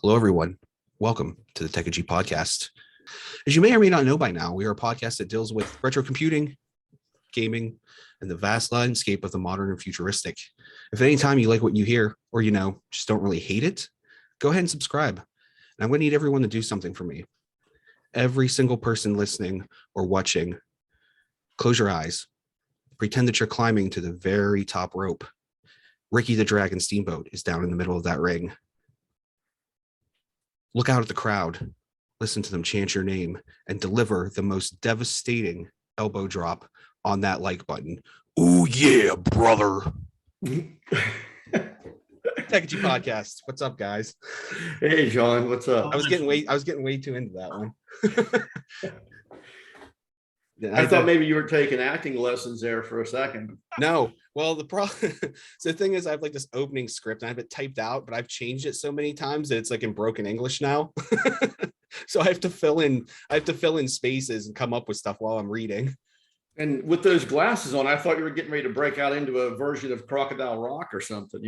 Hello, everyone. Welcome to the Techegy podcast. As you may or may not know by now, we are a podcast that deals with retro computing, gaming, and the vast landscape of the modern and futuristic. If at any time you like what you hear, or just don't really hate it, go ahead and subscribe. And I'm going to need everyone to do something for me. Every single person listening or watching, close your eyes. Pretend that you're climbing to the very top rope. Ricky the Dragon Steamboat is down in the middle of that ring. Look out at the crowd, listen to them chant your name, and deliver the most devastating elbow drop on that like button. Ooh, yeah, brother. Techegy podcast. What's up, guys? Hey, John. What's up? I was getting way too into that one. I thought maybe you were taking acting lessons there for a second. No. Well, so the thing is, I have like this opening script and I have it typed out, but I've changed it so many times that it's like in broken English now. So I have to fill in spaces and come up with stuff while I'm reading. And with those glasses on, I thought you were getting ready to break out into a version of Crocodile Rock or something,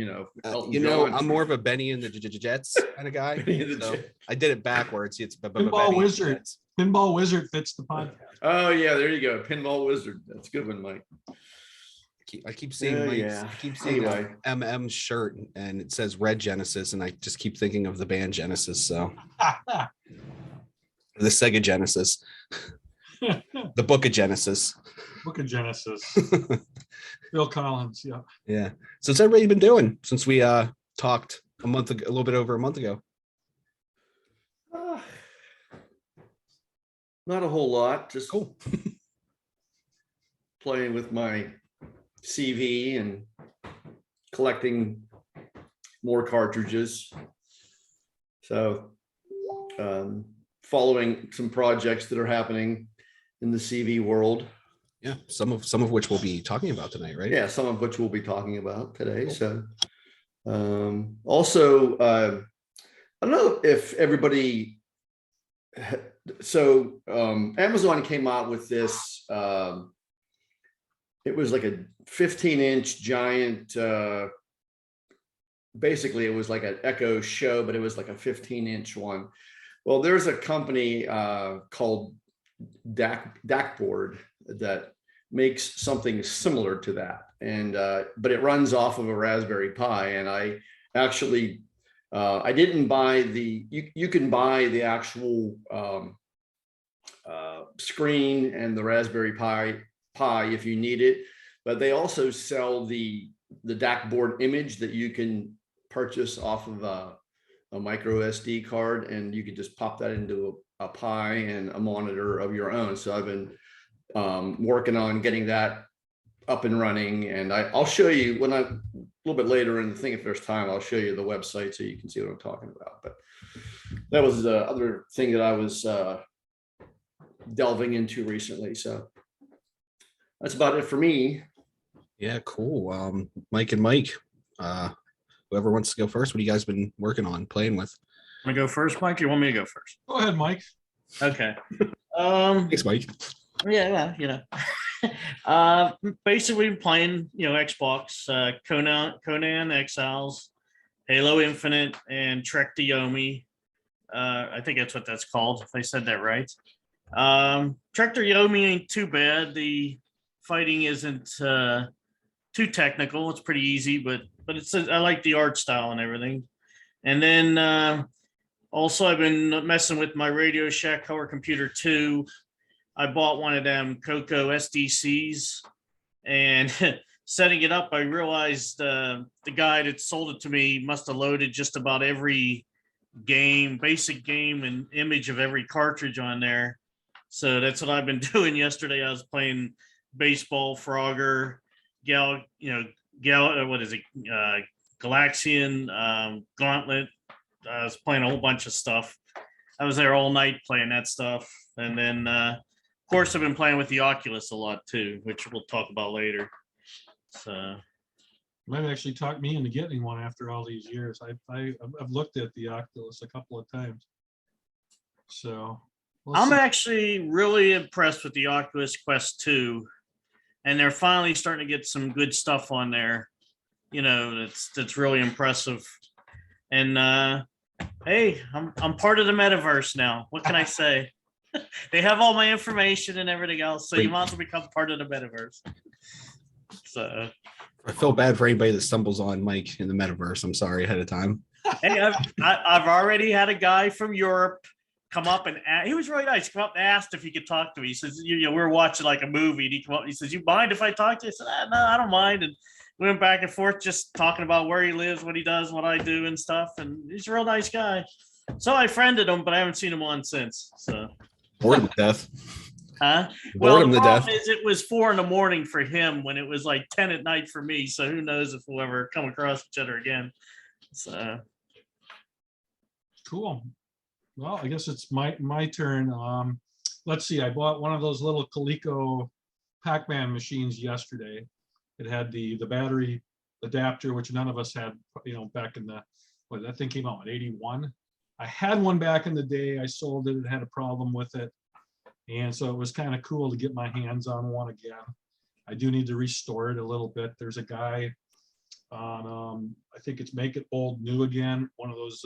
I'm more of a Benny and the Jets kind of guy. So I did it backwards. It's Pinball Wizard. Pinball Wizard fits the podcast. Oh yeah, there you go. Pinball Wizard. That's a good one, Mike. I keep seeing MM's shirt and it says Red Genesis, and I just keep thinking of the band Genesis. So the Sega Genesis, the Book of Genesis. Book of Genesis. Bill Collins. Yeah. Yeah. So what's everybody been doing since we talked a little bit over a month ago? Not a whole lot. Just cool. Playing with my CV and collecting more cartridges. So following some projects that are happening in the CV world. Yeah, some of which we'll be talking about tonight, right? Yeah, some of which we'll be talking about today. Cool. So also I don't know if everybody Amazon came out with this it was like a 15-inch giant basically it was like an Echo Show, but it was like a 15-inch one. Well, there's a company called DAC that makes something similar to that, and but it runs off of a Raspberry Pi. And I actually I didn't buy you can buy the actual screen and the Raspberry Pi if you need it, but they also sell the DAC board image that you can purchase off of a micro SD card, and you can just pop that into a Pi and a monitor of your own. So I've been working on getting that up and running, and I'll show you when a little bit later in the thing, if there's time, I'll show you the website so you can see what I'm talking about. But that was the other thing that I was delving into recently. So that's about it for me. Yeah, cool. Mike and Mike, whoever wants to go first, what have you guys been working on, playing with? Want to go first, Mike? Or you want me to go first? Go ahead, Mike. Okay. Thanks, Mike. Yeah, well, basically playing, Xbox, Conan Exiles, Halo Infinite, and Trek to Yomi. I think that's what that's called, if I said that right. Trek to Yomi ain't too bad. The fighting isn't too technical. It's pretty easy, but I like the art style and everything. And then also I've been messing with my Radio Shack Color Computer 2. I bought one of them Coco SDCs, and setting it up, I realized the guy that sold it to me must have loaded just about every basic game and image of every cartridge on there. So that's what I've been doing. Yesterday I was playing baseball, Frogger, Galaxian, Gauntlet. I was playing a whole bunch of stuff. I was there all night playing that stuff. And then, of course, I've been playing with the Oculus a lot too, which we'll talk about later. So Might actually talk me into getting one after all these years. I've looked at the Oculus a couple of times. So I'm actually really impressed with the Oculus Quest 2. And they're finally starting to get some good stuff on there. That's really impressive. And Hey, I'm part of the metaverse now. What can I say? They have all my information and everything else, so you Great. might as well become part of the metaverse. So, I feel bad for anybody that stumbles on Mike in the metaverse. I'm sorry ahead of time. hey, I've already had a guy from Europe come up and he was really nice. Come up and asked if he could talk to me. He says, we were watching like a movie, and he come up and he says, "You mind if I talk to you?" I said, "No, I don't mind." And we went back and forth, just talking about where he lives, what he does, what I do, and stuff. And he's a real nice guy. So I friended him, but I haven't seen him on since. So, Bored him to death. huh? Bored Well, him the to problem death. is it was 4 a.m. for him when it was like 10 at night for me. So who knows if we'll ever come across each other again. So Cool. Well, I guess it's my turn. Let's see. I bought one of those little Coleco Pac-Man machines yesterday. It had the battery adapter, which none of us had, back in the, what, that thing came out in 81. I had one back in the day. I sold it. It had a problem with it. And so it was kind of cool to get my hands on one again. I do need to restore it a little bit. There's a guy on, I think it's Make It Old New Again, one of those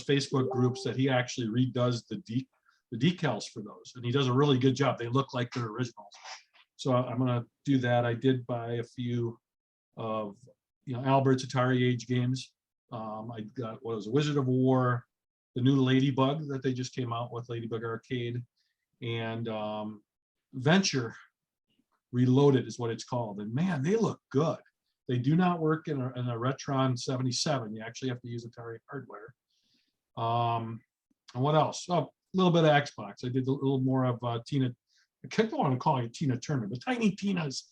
Facebook groups that he actually redoes the decals for those, and he does a really good job. They look like they're originals. So I'm gonna do that. I did buy a few of Albert's Atari Age games. I got what was a Wizard of War, the new Ladybug that they just came out with, Ladybug Arcade, and Venture Reloaded is what it's called. And man, they look good. They do not work in a Retron 77. You actually have to use Atari hardware. And what else? Oh, a little bit of Xbox. I did a little more of Tina. I kept on calling it Tina Turner, but Tiny Tina's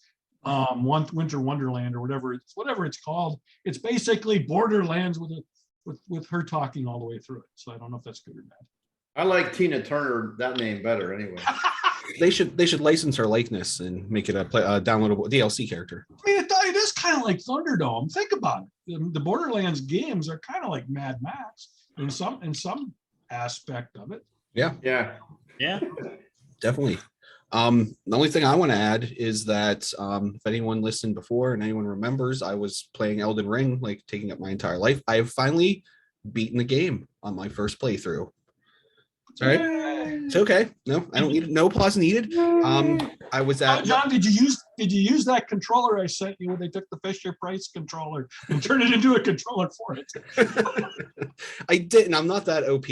Winter Wonderland or whatever it's called. It's basically Borderlands with her talking all the way through it. So I don't know if that's good or bad. I like Tina Turner, that name better anyway. They should license her likeness and make it a downloadable DLC character. I mean, it is kind of like Thunderdome. Think about it. The Borderlands games are kind of like Mad Max in some aspect of it. Yeah, yeah. definitely. The only thing I want to add is that if anyone listened before and anyone remembers, I was playing Elden Ring, like taking up my entire life. I have finally beaten the game on my first playthrough. It's all right. It's okay. No, I don't need it. No applause needed. I was at John, did you use that controller I sent you when they took the Fisher Price controller and turned it into a controller for it? I didn't. I'm not that OP.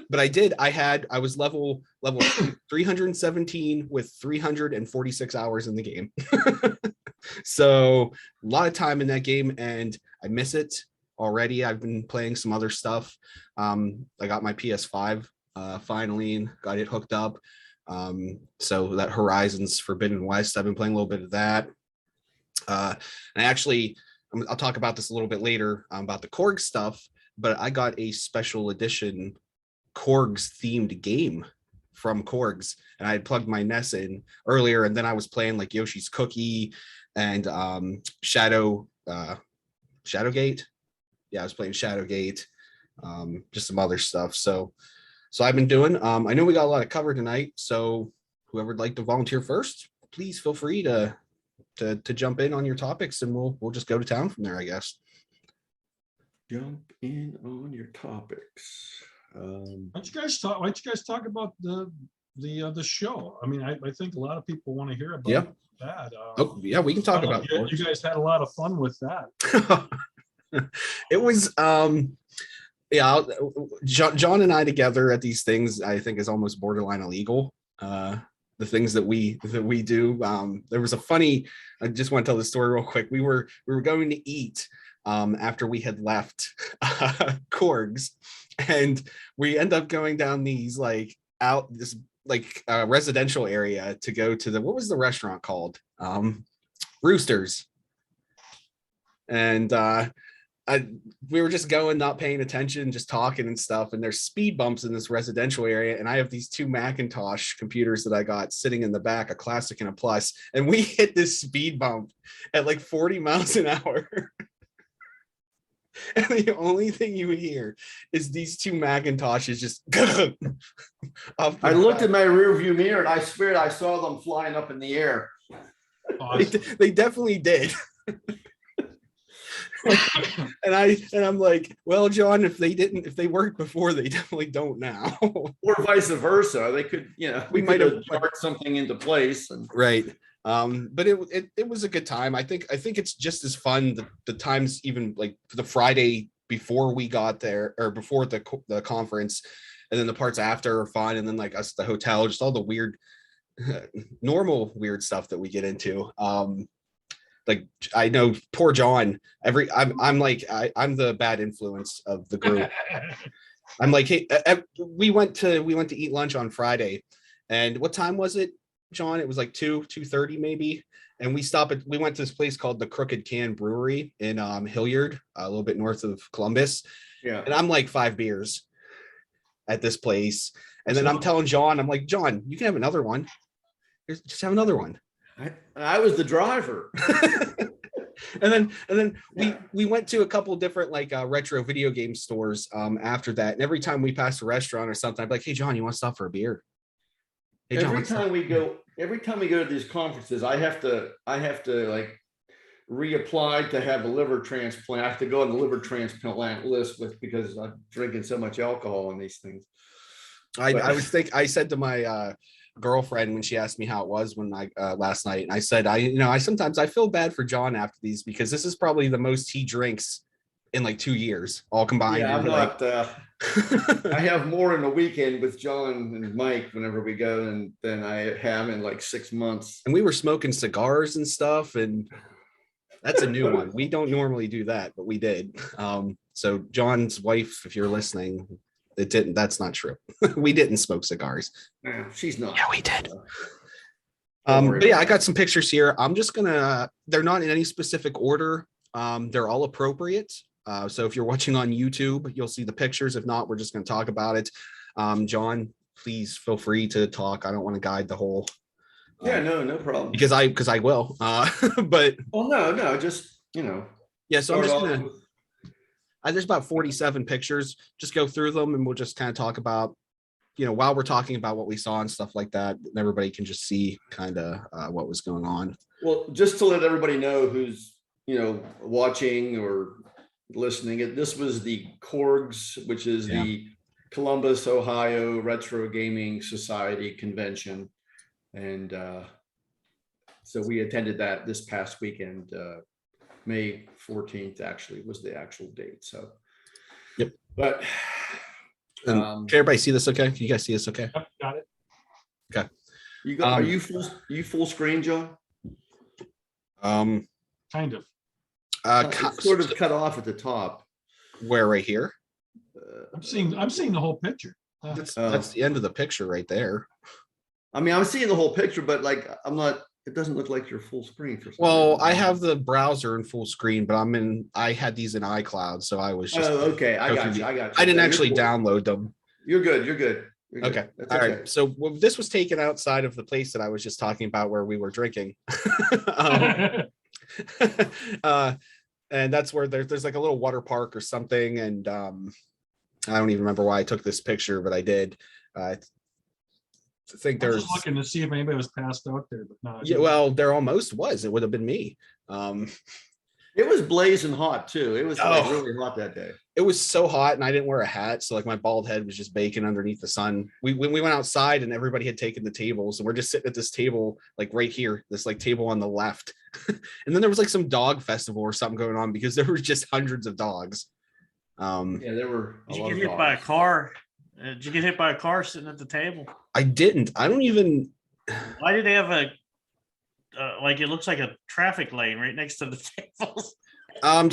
But I did. I was level 317 with 346 hours in the game. So a lot of time in that game, and I miss it already. I've been playing some other stuff. I got my PS5 finally and got it hooked up. So that Horizon's Forbidden West, I've been playing a little bit of that. And I'll talk about this a little bit later about the CORGS stuff, but I got a special edition CORGS themed game from CORGS, and I had plugged my NES in earlier, and then I was playing like Yoshi's Cookie and Shadowgate. Yeah, I was playing Shadowgate, just some other stuff. So I've been doing. I know we got a lot of cover tonight, so whoever would like to volunteer first, please feel free to jump in on your topics, and we'll just go to town from there, I guess. Jump in on your topics. Why don't you guys talk about the show? I mean, I think a lot of people want to hear about that. Oh yeah, we can talk about it. You guys had a lot of fun with that. It was John and I together at these things, I think, is almost borderline illegal. The things that we do. There was a funny, I just want to tell the story real quick. We were going to eat after we had left CORGS, and we end up going down these residential area to go to what was the restaurant called? Roosters. And we were just going, not paying attention, just talking and stuff. And there's speed bumps in this residential area. And I have these two Macintosh computers that I got sitting in the back, a Classic and a Plus. And we hit this speed bump at like 40 miles an hour. And the only thing you hear is these two Macintoshes just I looked at my rear view mirror and I swear I saw them flying up in the air. They definitely did. I'm like, well, John, if they worked before, they definitely don't now. Or vice versa. They could, we might might have- have charged something into place. And Right. But it was a good time. I think it's just as fun the times, even like the Friday before we got there, or before the conference, and then the parts after are fun, and then like us at the hotel, just all the weird normal weird stuff that we get into. Like I know poor John, I'm like I'm the bad influence of the group. I'm like, hey, we went to eat lunch on Friday, and what time was it, John? It was like 2:30 maybe. And we went to this place called the Crooked Can Brewery in Hilliard, a little bit north of Columbus. yeah, And I'm like 5 beers at this place. And then I'm telling John, I'm like, John, you can have another one. Just have another one. I was the driver. and then we went to a couple different like retro video game stores after that. And every time we passed a restaurant or something, I'd be like, hey John, you want to stop for a beer? Hey, John, Every time we go to these conferences, I have to like reapply to have a liver transplant. I have to go on the liver transplant list because I'm drinking so much alcohol on these things. I said to my girlfriend when she asked me how it was when I last night, and I said I sometimes I feel bad for John after these, because this is probably the most he drinks in like 2 years all combined. Yeah, I'm like, not. I have more in a weekend with John and Mike whenever we go than I have in like 6 months. And we were smoking cigars and stuff, and that's a new one. We don't normally do that, but we did. So John's wife, if you're listening, that's not true. We didn't smoke cigars. No, she's not. Yeah, we did. Don't worry But yeah, about I got some pictures here. I'm just gonna, they're not in any specific order. They're all appropriate. So if you're watching on YouTube, you'll see the pictures. If not, we're just gonna talk about it. John, please feel free to talk. I don't want to guide the whole. Yeah, no problem. Because I will. But Well, no, just yeah. So I'm start just off gonna. with- There's about 47 pictures. Just go through them, and we'll just kind of talk about, while we're talking about what we saw and stuff like that, everybody can just see kind of what was going on. Well, just to let everybody know who's watching or listening, this was the CORGS, which is the Columbus, Ohio Retro Gaming Society convention, and so we attended that this past weekend. May 14th actually was the actual date. So, yep. But can everybody see this okay? Can you guys see this okay? Yep, got it. Okay. are you full screen, John? Kind of. It's sort of cut off at the top. Where, right here? I'm seeing the whole picture. That's the end of the picture right there. I mean, I'm seeing the whole picture, but like it doesn't look like you're full screen for some Well, reason. I have the browser in full screen, but I had these in iCloud, so I was just. Oh, okay. I got you. I didn't actually download them. You're good. Okay. That's All okay. right. So this was taken outside of the place that I was just talking about where we were drinking. And that's where there's like a little water park or something. And I don't even remember why I took this picture, but I did. I think I was there's just looking to see if anybody was passed out there, but no. yeah, well, there almost was. It would have been me. It was blazing hot too. It was like really hot that day. It was so hot, and I didn't wear a hat, so like my bald head was just baking underneath the sun. When we went outside, and everybody had taken the tables, and we're just sitting at this table, like right here, this like table on the left. And then there was like some dog festival or something going on, because there were just hundreds of dogs. Yeah, there were. Did you get hit by a car? Did you get hit by a car sitting at the table? I didn't. I don't even. Why did they have a like it looks like a traffic lane right next to the tables?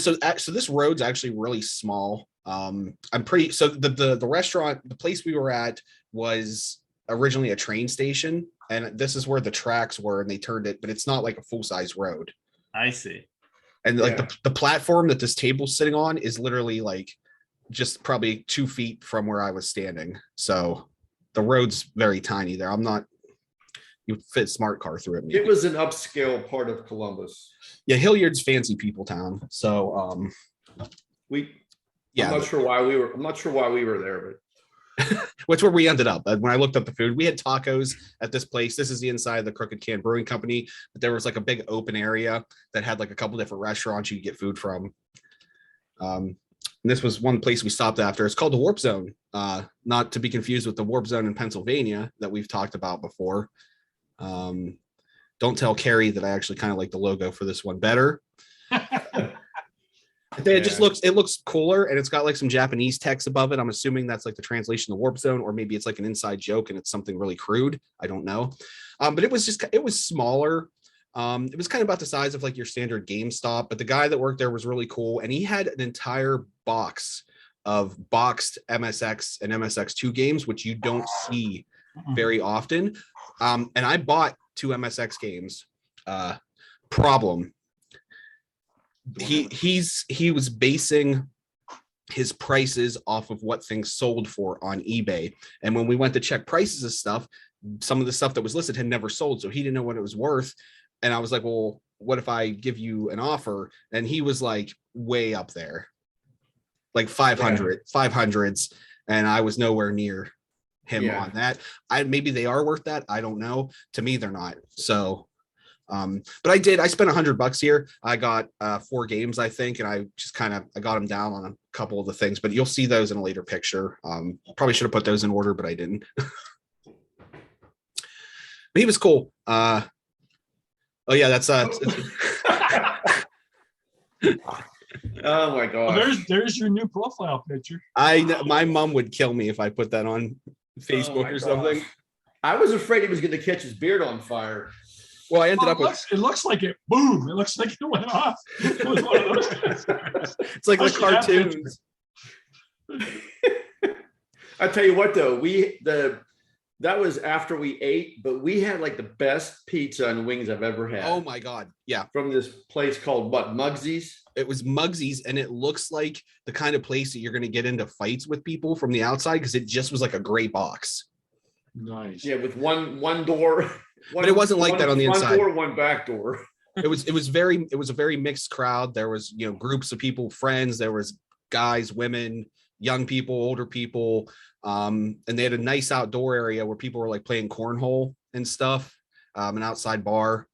So this road's actually really small. I'm pretty. So the restaurant, the place we were at, was originally a train station, and this is where the tracks were, and they turned it, but it's not like a full size road. I see. And like the platform that this table's sitting on is literally like just probably 2 feet from where I was standing. So the road's very tiny there. You fit smart car through it. Maybe. It was an upscale part of Columbus. Yeah, Hilliard's fancy people town. So I'm not sure why we were there, but which where we ended up. When I looked up the food, we had tacos at this place. This is the inside of the Crooked Can Brewing Company, but there was like a big open area that had like a couple different restaurants you could get food from. And this was one place we stopped after. It's called the Warp Zone, not to be confused with the Warp Zone in Pennsylvania that we've talked about before. Don't tell Carrie that I actually kind of like the logo for this one better. It just looks cooler, and it's got like some Japanese text above it. I'm assuming that's like the translation of Warp Zone, or maybe it's like an inside joke and it's something really crude. I don't know. But it was smaller. It was kind of about the size of like your standard GameStop, but the guy that worked there was really cool, and he had an entire box of boxed MSX and MSX2 games, which you don't see very often. And I bought 2 MSX games. Problem. He was basing his prices off of what things sold for on eBay, and when we went to check prices of stuff, some of the stuff that was listed had never sold, so he didn't know what it was worth. And I was like, well, what if I give you an offer? And he was like way up there, like 500s, and I was nowhere near him on that. Maybe they are worth that, I don't know. To me, they're not. So but I spent $100 here. I got 4 games, I think, and I got them down on a couple of the things, but you'll see those in a later picture. Probably should have put those in order, but I didn't. But he was cool. Oh yeah, that's oh my god. Well, there's your new profile picture. My mom would kill me if I put that on Facebook or something. Gosh. I was afraid he was going to catch his beard on fire. Well, I ended up with. It looks like it. Boom! It looks like it went off. It was one of those. It's like the cartoons. I tell you what, though, that was after we ate, but we had like the best pizza and wings I've ever had. Oh my god! Yeah, from this place called what, Mugsy's? It was Mugsy's, and it looks like the kind of place that you're going to get into fights with people from the outside, because it just was like a gray box. Nice. Yeah, with one door. But it wasn't like that on the inside. One door, one back door. It was a very mixed crowd. There was, groups of people, friends. There was guys, women, young people, older people. And they had a nice outdoor area where people were like playing cornhole and stuff. An outside bar.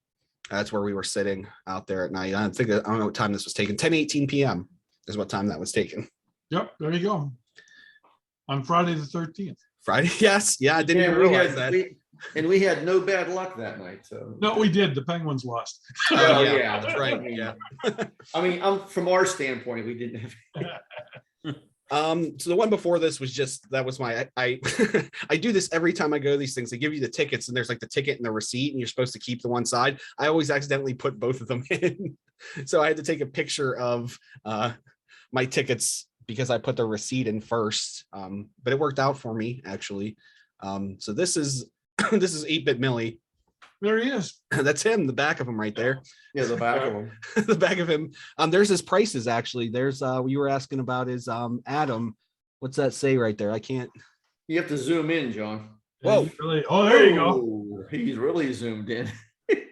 That's where we were sitting out there at night. I don't know what time this was taken. 10:18 p.m. is what time that was taken. Yep, there you go. On Friday the 13th. Friday, yes. Yeah, I didn't even realize that. We had no bad luck that night. So no, we did. The Penguins lost. Oh yeah, that's right. Yeah. From our standpoint, we didn't have. So the one before this was that was my I I do this every time I go to these things. They give you the tickets, and there's like the ticket and the receipt, and you're supposed to keep the one side. I always accidentally put both of them in, so I had to take a picture of my tickets because I put the receipt in first. But it worked out for me actually. So this is 8-Bit Millie. There he is. That's him, the back of him right there. Yeah, the back of him. The back of him. There's his prices actually. There's you were asking about his Adam. What's that say right there? I can't. You have to zoom in, John. Whoa. There you go. He's really zoomed in. There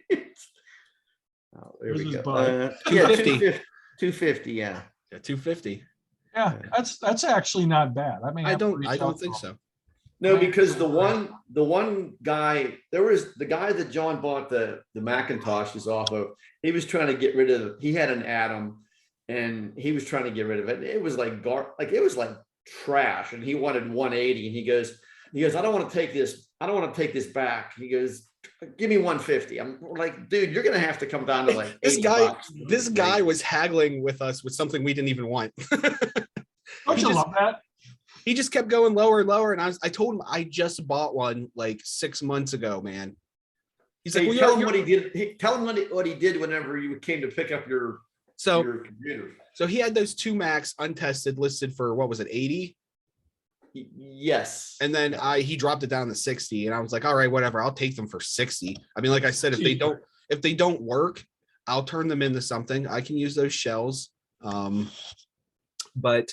we go. 250. 250, yeah. Yeah, 250. Yeah, that's actually not bad. I don't think so. No, because the one guy, there was the guy that John bought the Macintoshes off of. He was trying to get rid of. He had an Atom, and he was trying to get rid of it. It was like it was like trash, and he wanted 180. And he goes, I don't want to take this. I don't want to take this back. He goes, give me 150. I'm like, dude, you're gonna have to come down to like this guy. This guy was haggling with us with something we didn't even want. Don't you love that? He just kept going lower and lower, and I told him I just bought one like 6 months ago, man. He's like, well, tell him what he did. Tell him what he did whenever you came to pick up your computer. So he had those 2 Macs untested, listed for what was it, 80? Yes. And then he dropped it down to 60, and I was like, all right, whatever, I'll take them for 60. I mean, like I said, if they don't work, I'll turn them into something. I can use those shells. But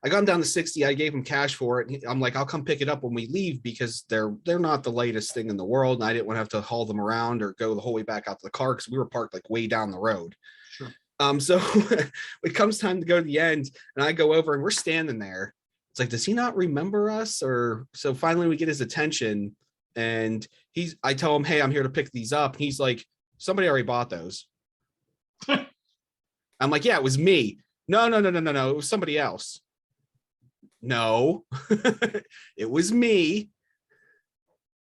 I got them down to 60. I gave him cash for it. I'm like, I'll come pick it up when we leave because they're not the latest thing in the world. And I didn't want to have to haul them around or go the whole way back out to the car because we were parked like way down the road. Sure. So it comes time to go to the end, and I go over and we're standing there. It's like, does he not remember us? Or so finally we get his attention, and I tell him, hey, I'm here to pick these up. He's like, somebody already bought those. I'm like, yeah, it was me. No, no, no, no, no, no. It was somebody else. No, it was me.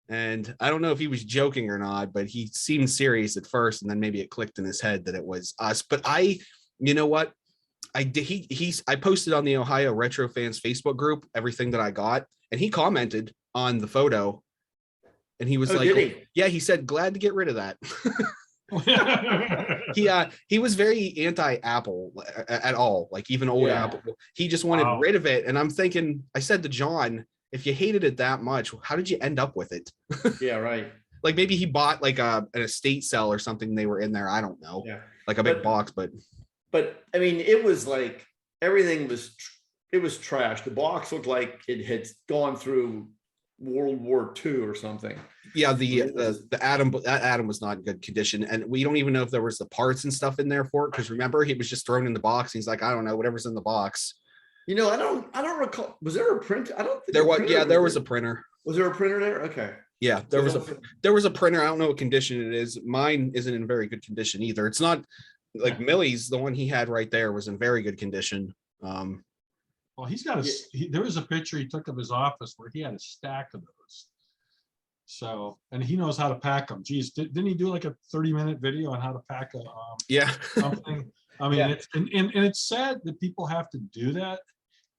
And I don't know if he was joking or not, but he seemed serious at first, and then maybe it clicked in his head that it was us. But you know what? I did. I posted on the Ohio Retro Fans Facebook group everything that I got, and he commented on the photo, and he was Oh, like, did he? "Yeah," he said, "Glad to get rid of that." He was very anti-Apple at all, like even old Yeah. Apple. He just wanted Wow. rid of it, and I'm thinking, I said to John, if you hated it that much, how did you end up with it? Yeah, right. Like maybe he bought like an estate sale or something. They were in there. I don't know, Yeah. like a big But- box, but But I mean, it was like everything was it was trash. The box looked like it had gone through World War II or something. yeah, the Atom was not in good condition, and we don't even know if there was the parts and stuff in there for it, because remember, he was just thrown in the box. He's like, I don't know, whatever's in the box. You know, I don't recall. Was there a print? I don't think There a was, printer yeah, there was a there. printer. Was there a printer there? Okay. Yeah, there was So a printer. I don't know what condition it is. Mine isn't in very good condition either. It's not like Millie's. The one he had right there was in very good condition. Well, he's got there was a picture he took of his office where he had a stack of those. So, and he knows how to pack them. Geez, didn't he do like a 30-minute video on how to pack a Yeah, something? I mean, Yeah. it's and it's sad that people have to do that,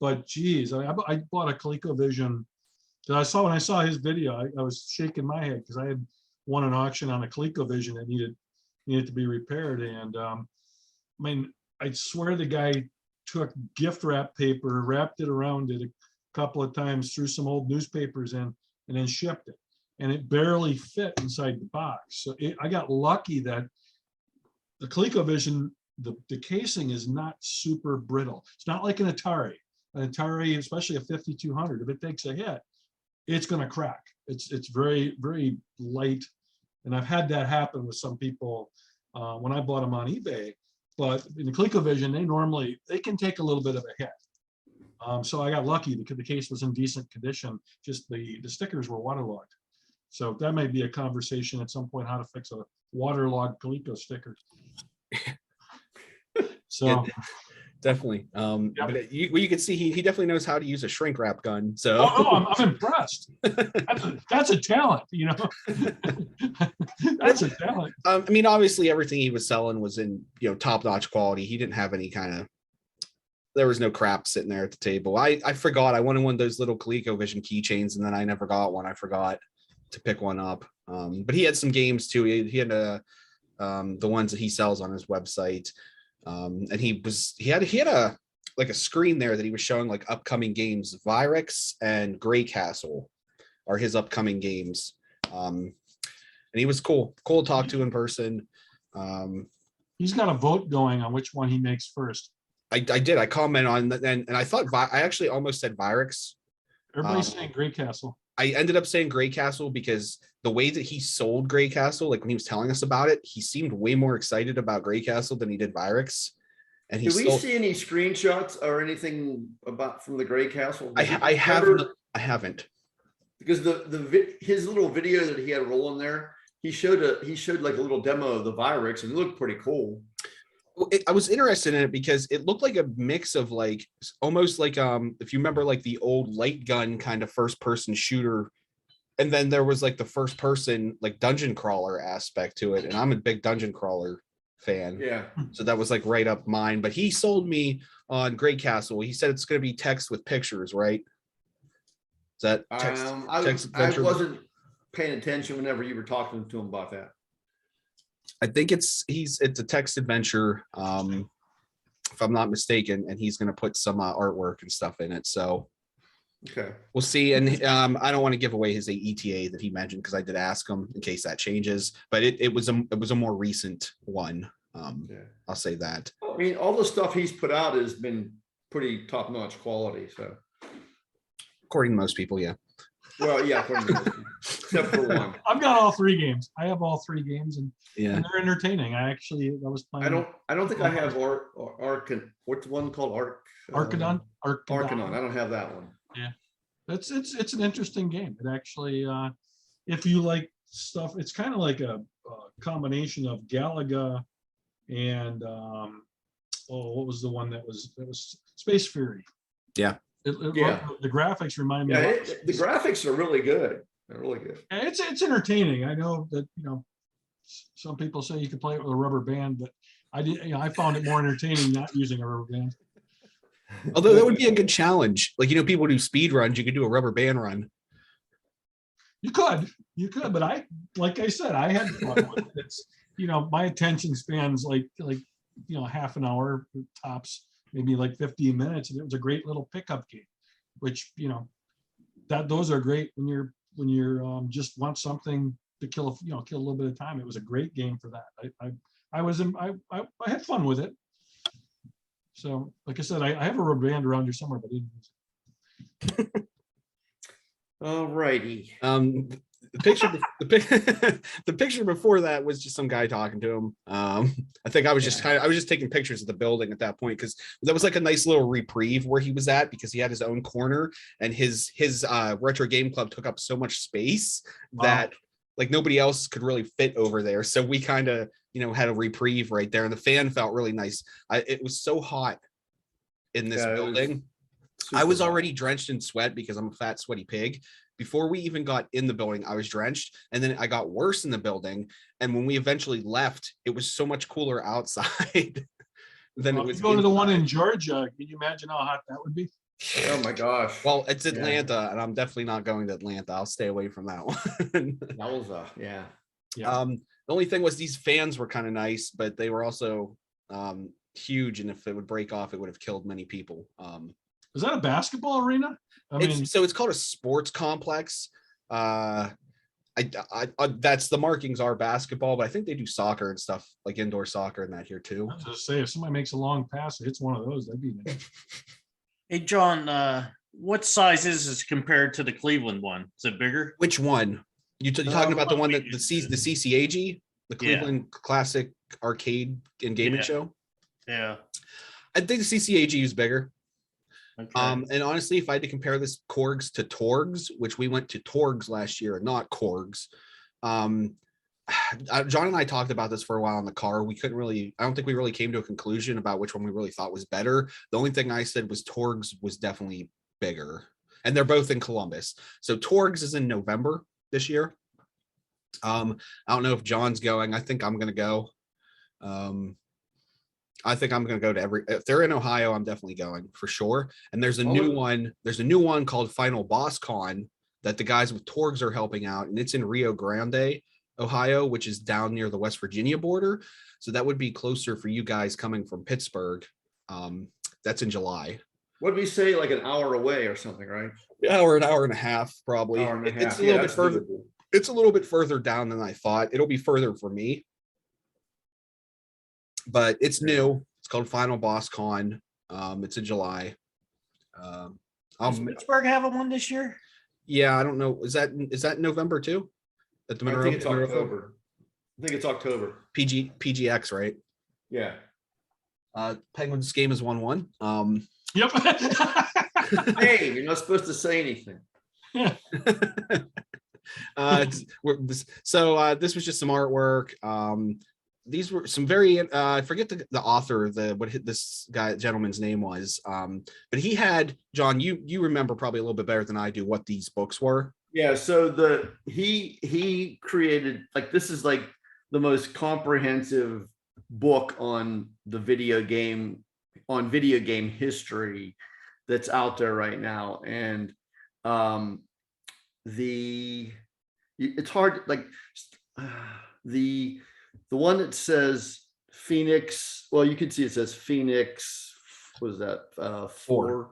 but geez, I bought a ColecoVision. That I saw when I saw his video, I was shaking my head because I had won an auction on a ColecoVision that needed to be repaired, and I mean, I swear the guy took gift wrap paper, wrapped it around it a couple of times, threw some old newspapers in, and then shipped it. And it barely fit inside the box. So I got lucky that the ColecoVision, the casing is not super brittle. It's not like an Atari. An Atari, especially a 5200, if it takes a hit, it's going to crack. It's very, very light. And I've had that happen with some people when I bought them on eBay. But in the ColecoVision, they can take a little bit of a hit. So I got lucky because the case was in decent condition. Just the stickers were waterlogged. So that might be a conversation at some point, how to fix a waterlogged Coleco sticker. So yeah, definitely. But you can see he definitely knows how to use a shrink wrap gun. So oh, no, I'm impressed. That's a talent, you know. That's a talent. I mean, obviously everything he was selling was in, top-notch quality. He didn't have any there was no crap sitting there at the table. I forgot I wanted one of those little ColecoVision keychains, and then I never got one. I forgot to pick one up. But he had some games too. He had the ones that he sells on his website. And he had a like a screen there that he was showing like upcoming games. Virex and Grey Castle are his upcoming games. And he was cool to talk to in person. He's got a vote going on which one he makes first. I did. I comment on that, and I thought I actually almost said Virex. Everybody's saying Grey Castle. I ended up saying Grey Castle because the way that he sold Grey Castle, like when he was telling us about it, he seemed way more excited about Grey Castle than he did Virex. And he Did we see any screenshots or anything from the Grey Castle? I haven't. Because his little video that he had rolling there, he showed like a little demo of the Virex, and it looked pretty cool. I was interested in it because it looked like a mix of like almost like if you remember like the old light gun kind of first person shooter, and then there was like the first person like dungeon crawler aspect to it, and I'm a big dungeon crawler fan. Yeah. So that was like right up mine. But he sold me on Grey Castle. He said it's going to be text with pictures, right? Is that text? I wasn't paying attention whenever you were talking to him about that. I think it's a text adventure, if I'm not mistaken, and he's going to put some artwork and stuff in it. So okay, we'll see. And I don't want to give away his ETA that he mentioned because I did ask him in case that changes. But it was a more recent one. yeah. I'll say that. I mean, all the stuff he's put out has been pretty top notch quality. So According to most people, yeah. well, yeah, except for one. I've got all three games. I have all three games, and Yeah. they're entertaining. I was playing. I don't think I have what's one called Arcadon. Arcanon. I don't have that one. It's an interesting game. It actually, if you like stuff, it's kind of like a combination of Galaga and what was the one that was Space Fury? Yeah. Yeah. The graphics remind me. Yeah, a lot the graphics are really good. They're really good. And it's entertaining. I know that, some people say you can play it with a rubber band, but I found it more entertaining not using a rubber band. Although that would be a good challenge. Like, people do speed runs, you could do a rubber band run. You could, but like I said, I had fun with it. It's, my attention spans like half an hour tops, maybe like 15 minutes. And it was a great little pickup game, which, those are great when you're just want something to kill a little bit of time. It was a great game for that. I had fun with it. So, like I said, I have a rubber band around here somewhere, but I didn't use it. All righty. The picture before that was just some guy talking to him. I think I was just taking pictures of the building at that point, because that was like a nice little reprieve where he was at, because he had his own corner, and his retro game club took up so much space that like nobody else could really fit over there. So we kind of had a reprieve right there, and the fan felt really nice. It was so hot in this building. I was already drenched in sweat because I'm a fat, sweaty pig. Before we even got in the building, I was drenched, and then I got worse in the building. And when we eventually left, it was so much cooler outside than it was. Go to the one in Georgia. Can you imagine how hot that would be? Oh my gosh. Well, it's Atlanta, and I'm definitely not going to Atlanta. I'll stay away from that one. That was Yeah. The only thing was these fans were kind of nice, but they were also huge, and if it would break off, it would have killed many people. Is that a basketball arena? It's called a sports complex. That's the markings are basketball, but I think they do soccer and stuff, like indoor soccer and that here too. I was gonna say, if somebody makes a long pass, it hits one of those, that'd be nice. Hey, John, what size is this compared to the Cleveland one? Is it bigger? Which one? You're talking about the one that the CCAG, the Cleveland Classic Arcade and Gaming Show? Yeah. I think the CCAG is bigger. Okay. And honestly, if I had to compare this CORGS to TORGS, which we went to TORGS last year and not CORGS, John and I talked about this for a while in the car. I don't think we really came to a conclusion about which one we really thought was better. The only thing I said was TORGS was definitely bigger, and they're both in Columbus. So TORGS is in November this year. I don't know if John's going. I think I'm going to go. I think I'm going to go to if they're in Ohio, I'm definitely going for sure. And there's a new one called Final Boss Con that the guys with Torgs are helping out. And it's in Rio Grande, Ohio, which is down near the West Virginia border. So that would be closer for you guys coming from Pittsburgh. That's in July. What did we say, like an hour away or something, right? Yeah, or an hour and a half, probably. Hour and a half. It's a little bit further. Doable. It's a little bit further down than I thought. It'll be further for me. But it's new. It's called Final Boss Con. It's in July. Does Pittsburgh have one this year? Yeah, I don't know. Is that November too? At the I think it's October. I think it's October. PGX, right? Yeah. Penguins game is 1-1. Yep. Hey, you're not supposed to say anything. This was just some artwork. These were some very I forget the author, this gentleman's name was, but he had, John, you remember probably a little bit better than I do what these books were. Yeah, so he created, like, this is like the most comprehensive book on video game history that's out there right now. And it's hard, like, the one that says Phoenix, well, you can see it says Phoenix, what is that, 4?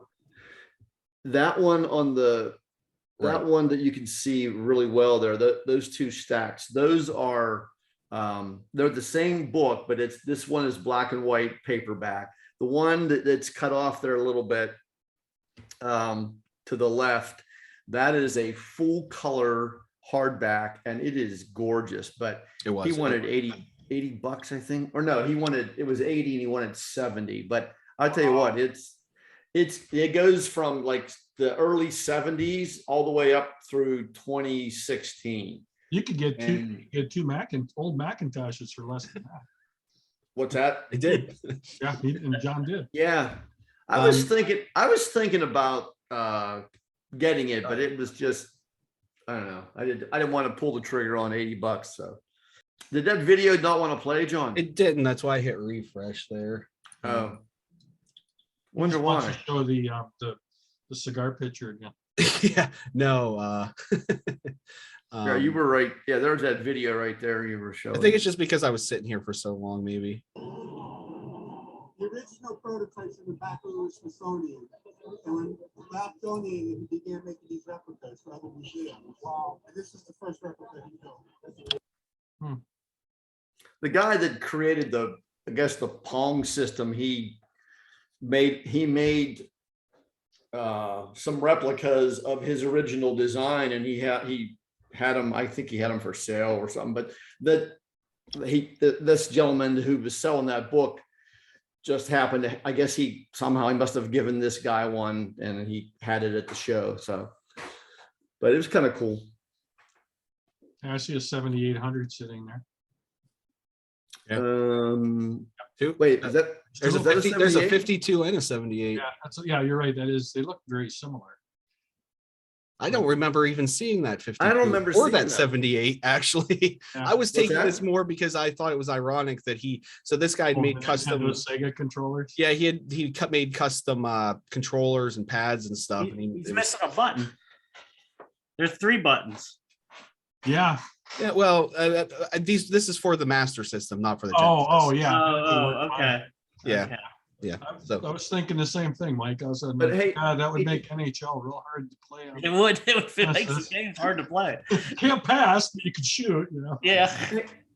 That one on the, that one that you can see really well there, those two stacks, those are, they're the same book, but this one is black and white paperback. The one that's cut off there a little bit to the left, that is a full color hardback, and it is gorgeous. But he wanted $80 bucks, I think, or no, it was 80 and he wanted 70. But I'll tell you what, it goes from like the early 70s all the way up through 2016. You could get two old Macintoshes for less than that. What's that? I did. Yeah, and John did. Yeah. I was Um, thinking about getting it, but it was just, I don't know. I didn't want to pull the trigger on $80. So did that video not want to play, John? It didn't. That's why I hit refresh there. Oh, He wonder just wants why. to show the cigar picture again. Yeah, no. Yeah, you um, were right. Yeah, there's that video right there you were I showing. think it's just because I was sitting here for so long, maybe. The original prototypes in the back of the Smithsonian. And when Ralph donated, he began making these replicas for other museums. Wow. And this is the first replica he built. The guy that created I guess the Pong system, he made some replicas of his original design, and he had them. I think he had them for sale or something. But this gentleman who was selling that book just happened to, I guess he must have given this guy one, and he had it at the show. So, but it was kind of cool. I see a 7800 sitting there. Yeah. Two. Wait, is that There's a is that 50, there's a 78? 52 and a 78. Yeah, you're right. They look very similar. I don't remember even seeing that 52 I don't remember or seeing that that. 78. Actually, Yeah. I was What's taking that? this more because I thought it was ironic that this guy had made The custom. Nintendo Sega controllers. Yeah, he made custom controllers and pads and stuff. And He's missing a button. There's 3 buttons. Yeah. yeah, well, this is for the Master System, not for the. Oh, Genesis. yeah. Oh, okay. Yeah. Okay. Yeah. I So was thinking the same thing, Mike. I was like, But hey, God, that would make NHL real hard to play on. It would Yes, make the yes. game hard to play. Can't pass, but you can shoot, Yeah.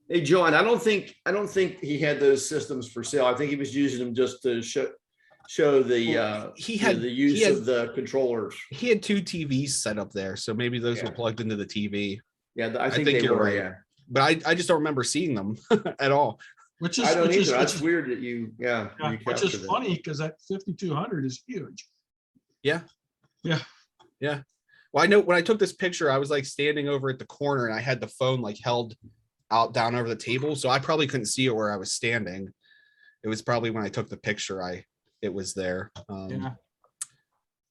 Hey, John, I don't think he had those systems for sale. I think he was using them just to show the he had the use of the controllers. he had 2 TVs set up there, so maybe those were Yeah. plugged into the TV. Yeah, I think think they you're were. right. Yeah, But I just don't remember seeing them at all. Which is I don't which is, either. which That's is, weird that you yeah, you which is captured it. funny because that 5200 is huge. Well, I know when I took this picture, I was like standing over at the corner and I had the phone like held out down over the table. So I probably couldn't see it where I was standing. It was probably when I took the picture, it was there.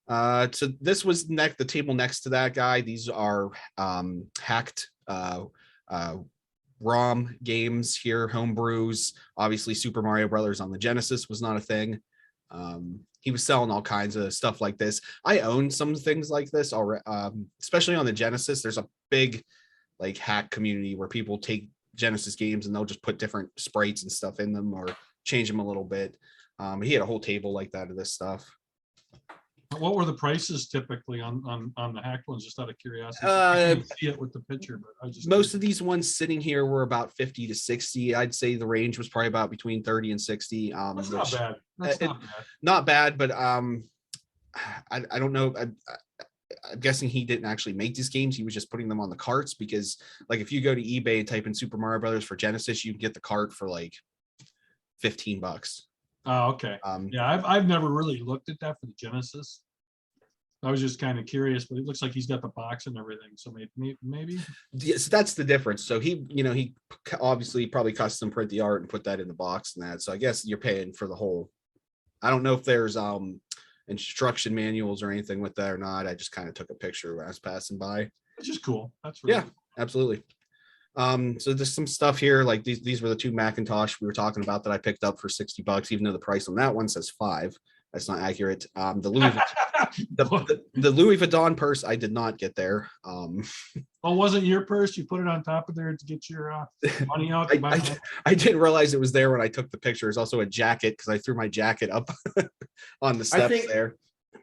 So this was the table next to that guy. These are hacked ROM games here, homebrews. Obviously, Super Mario Brothers on the Genesis was not a thing. He was selling all kinds of stuff like this. I own some things like this already, especially on the Genesis. There's a big like hack community where people take Genesis games and they'll just put different sprites and stuff in them or change them a little bit. He had a whole table like that of this stuff. What were the prices typically on the hacked ones? Just out of curiosity. I can't see it with the picture, but I just Most of these ones sitting here were about 50 to 60. I'd say the range was probably about between 30 and 60. That's not bad. That's not bad. Not bad, but I don't know. I'm guessing he didn't actually make these games. He was just putting them on the carts because, like, if you go to eBay and type in Super Mario Brothers for Genesis, you can get the cart for like $15. Oh, okay. Yeah, I've never really looked at that for the Genesis. I was just kind of curious, but it looks like he's got the box and everything. So maybe. Yes, that's the difference. So he obviously probably custom print the art and put that in the box and that. So I guess you're paying for the whole. I don't know if there's instruction manuals or anything with that or not. I just kind of took a picture when I was passing by. Which is cool. That's really cool. Absolutely. So there's some stuff here like these were the 2 Macintosh we were talking about that I picked up for $60, even though the price on that one says $5. That's not accurate. The Louis the Louis Vuitton purse I did not get there. Oh, wasn't your purse? You put it on top of there to get your money out. I didn't realize it was there when I took the picture. There's also a jacket because I threw my jacket up on the steps there.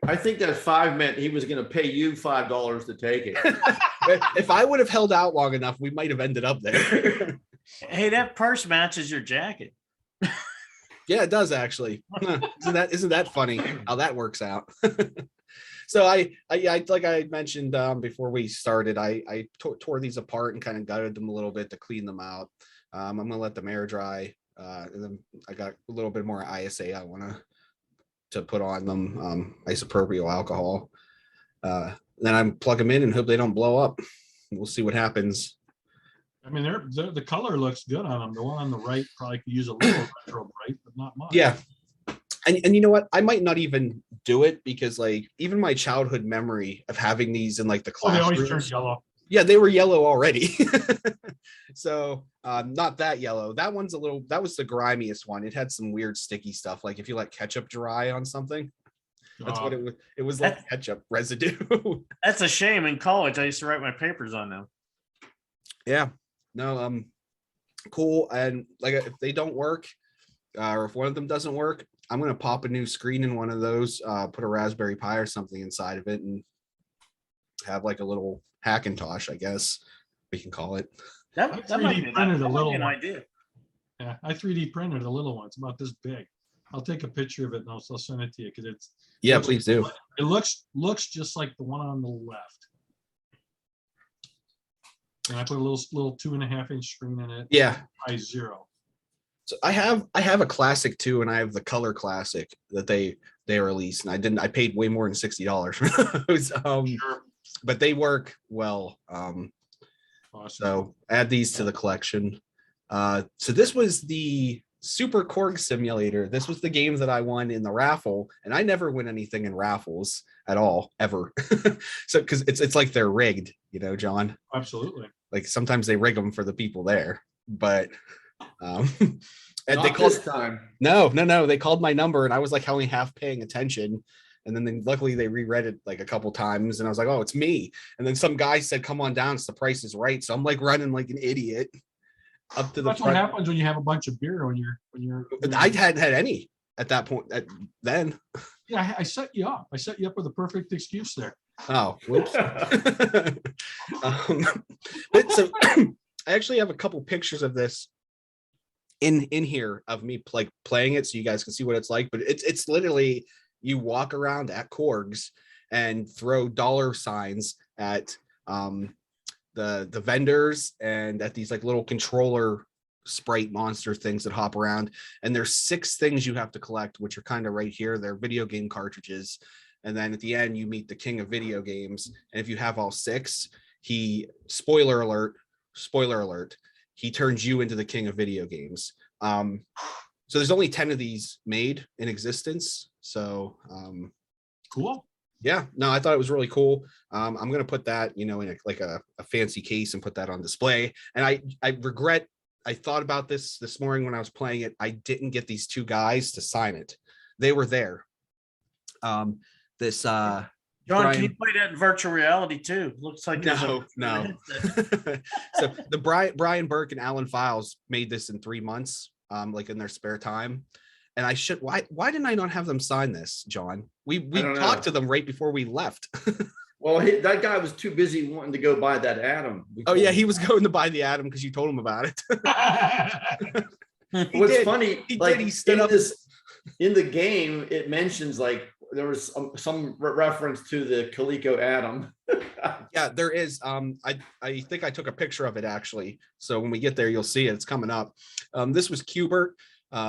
I think that 5 meant he was going to pay you $5 to take it. If I would have held out long enough, we might have ended up there. Hey, that purse matches your jacket. Yeah, it does actually. Isn't that funny how that works out? So I like I mentioned before we started, I tore these apart and kind of gutted them a little bit to clean them out. I'm gonna let them air dry, and then I got a little bit more ISA I want to put on them, isopropyl alcohol. Then I plug them in and hope they don't blow up. We'll see what happens. I mean, the color looks good on them. The one on the right probably could use a little retro bright, but not much. Yeah. And you know what? I might not even do it because like even my childhood memory of having these in like the Oh, they always turn classrooms. yellow. Yeah, they were yellow already. So not that yellow. That one's that was the grimiest one. It had some weird sticky stuff. Like if you let ketchup dry on something, that's what it was. It was like ketchup residue. That's a shame. In college, I used to write my papers on them. Yeah. No, cool. And like if they don't work, or if one of them doesn't work, I'm gonna pop a new screen in one of those, put a Raspberry Pi or something inside of it, and have like a little Hackintosh, I guess we can call it. That might 3D be, printed a that might little be an one. idea. Yeah, I 3D printed a little one. It's about this big. I'll take a picture of it and I'll send it to you because it's. Yeah, looks- please do. It looks just like the one on the left. And I put a little 2.5-inch screen in it. Yeah. By 0. So I have a classic too, and I have the color classic that they released, and I paid way more than $60 for those. Sure. But they work well. Awesome. So add these to the collection. So this was the Super CORGS Simulator. This was the game that I won in the raffle, and I never win anything in raffles at all, ever. So because it's like they're rigged, you know, John. Absolutely. Like sometimes they rig them for the people there, but and Not they called this time. no, they called my number, and I was like only half paying attention. And then luckily they reread it like a couple times, and I was like, oh, it's me. And then some guy said, come on down, it's the Price is Right. So I'm like running like an idiot up to the That's what front. happens when you have a bunch of beer when you're. I hadn't had any at that point. Then. Yeah, I set you up. I set you up with a perfect excuse there. Oh, whoops. But so I actually have a couple pictures of this in here of me like playing it, so you guys can see what it's like. But it's literally you walk around at CORGS and throw dollar signs at the vendors and at these like little controller sprite monster things that hop around. And there's 6 things you have to collect, which are kind of right here. They're video game cartridges. And then at the end, you meet the king of video games. And if you have all 6, spoiler alert, he turns you into the king of video games. So there's only 10 of these made in existence. So Cool. yeah, no, I thought it was really cool. I'm gonna put that, in a fancy case and put that on display. And I regret, I thought about this morning when I was playing it. I didn't get these 2 guys to sign it. They were there. John, Brian, can you play that in virtual reality too? Looks like there's no. So the Brian Burke and Alan Files made this in 3 months, like in their spare time. And I should, why didn't I not have them sign this, John? We talked to them right before we left. Well, that guy was too busy wanting to go buy that Atom. Oh yeah, he was going to buy the Atom because you told him about it. What's did. funny, He like did. He stood up. in the game, it mentions like there was some reference to the Coleco Atom. Yeah, there is. I think I took a picture of it actually. So when we get there, you'll see it. It's coming up. This was Qbert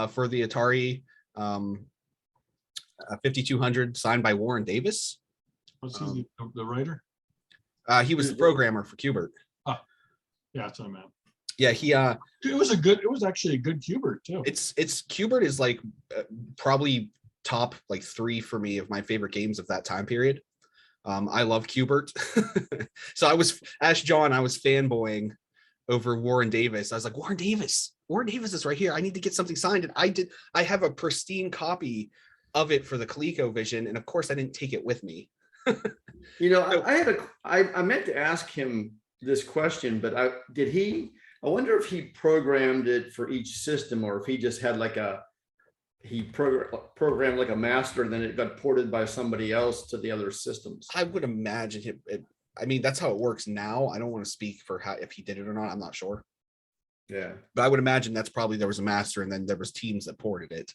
for the Atari 5200, signed by Warren Davis. What's he, the writer? He was the programmer for Qbert. Yeah, that's what I meant. Yeah, he. It was actually a good Qbert too. It's Qbert is like probably top like 3 for me of my favorite games of that time period. I love Qbert. So I was fanboying over Warren Davis. I was like, Warren Davis is right here. I need to get something signed. And I have a pristine copy of it for the ColecoVision. And of course I didn't take it with me. I meant to ask him this question, but I wonder if he programmed it for each system, or if he just had like programmed like a master, then it got ported by somebody else to the other systems. I would imagine I mean, that's how it works now. I don't want to speak for if he did it or not. I'm not sure. Yeah. But I would imagine that's probably there was a master and then there was teams that ported it.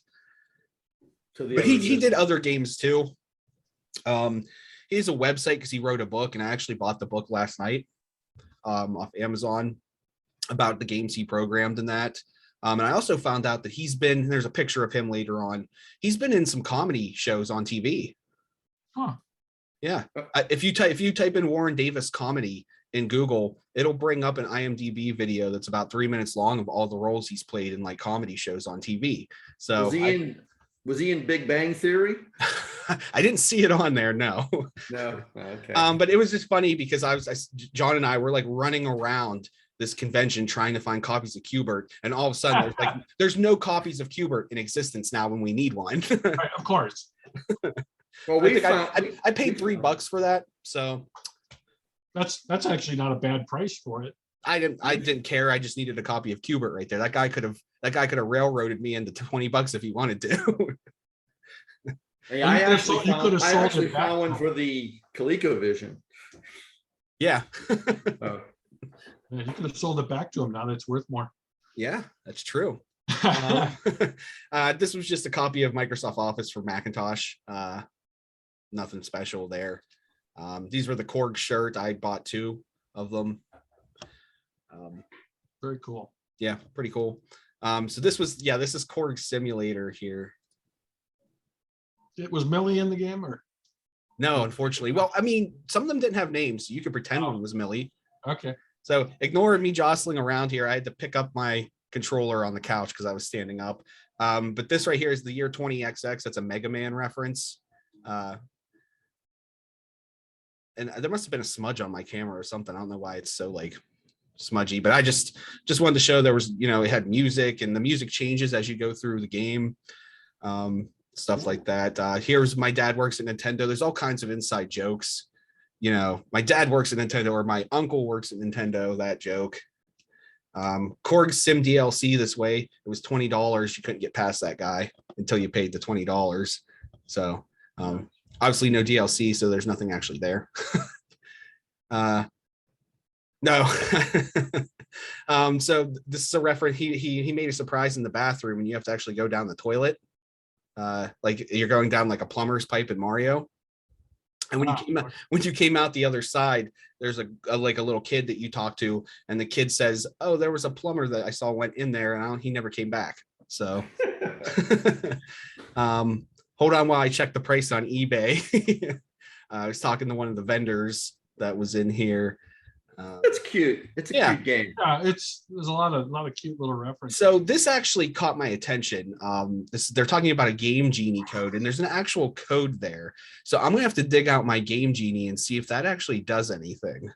But he did other games too. He has a website because he wrote a book, and I actually bought the book last night off Amazon about the games he programmed and that. And I also found out that there's a picture of him later on. He's been in some comedy shows on TV. Huh. Yeah. If you type in Warren Davis comedy in Google, it'll bring up an IMDb video that's about 3 minutes long of all the roles he's played in like comedy shows on TV. So was he in Big Bang Theory? I didn't see it on there, no. No. Okay. But it was just funny because John and I were like running around this convention trying to find copies of Qbert, and all of a sudden there's no copies of Qbert in existence now when we need one. Right, of course. Well, I paid $3 for that, so That's actually not a bad price for it. I didn't care. I just needed a copy of Qbert right there. That guy could have railroaded me into $20 if he wanted to. Hey, I actually it back found one for the ColecoVision. Yeah. Oh. Yeah, you could have sold it back to him. Now that it's worth more. Yeah, that's true. This was just a copy of Microsoft Office for Macintosh. Nothing special there. These were the CORGS shirt. I bought 2 of them. Very cool. Yeah, pretty cool. So this is CORGS Simulator here. It was Millie in the game, or? No, unfortunately. Well, I mean, some of them didn't have names, so you could pretend one was Millie. Okay. So ignore me jostling around here. I had to pick up my controller on the couch because I was standing up. But this right here is the year 20XX. That's a Mega Man reference. And there must have been a smudge on my camera or something. I don't know why it's so like smudgy, but I just wanted to show there was, it had music, and the music changes as you go through the game. Stuff like that. Here's my dad works at Nintendo. There's all kinds of inside jokes. My dad works at Nintendo, or my uncle works at Nintendo, that joke. CORGS Sim DLC this way. It was $20. You couldn't get past that guy until you paid the $20. So obviously no DLC, so there's nothing actually there. No. So this is a reference. He made a surprise in the bathroom, and you have to actually go down the toilet. Like you're going down like a plumber's pipe in Mario. And when you came out the other side, there's a little kid that you talk to, and the kid says, "Oh, there was a plumber that I saw went in there, and he never came back." So, hold on while I check the price on eBay. I was talking to one of the vendors that was in here. It's cute. It's a cute game. Yeah, there's a lot of cute little references. So this actually caught my attention. They're talking about a Game Genie code, and there's an actual code there. So I'm gonna have to dig out my Game Genie and see if that actually does anything.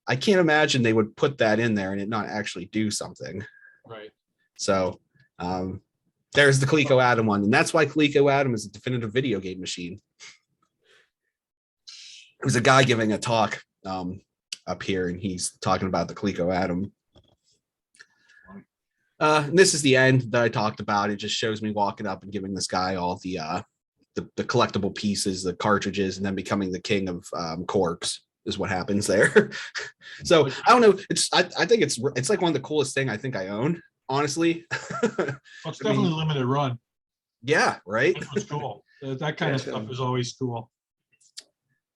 I can't imagine they would put that in there and it not actually do something. Right. So there's the Coleco Adam one, and that's why Coleco Adam is a definitive video game machine. It was a guy giving a talk up here, and he's talking about the Coleco Adam. And this is the end that I talked about. It just shows me walking up and giving this guy all the collectible pieces, the cartridges, and then becoming the king of CORGS is what happens there. So I don't know. I think it's like one of the coolest thing I think I own, honestly. Well, it's definitely limited run. Yeah, right. That's cool. That kind of stuff is always cool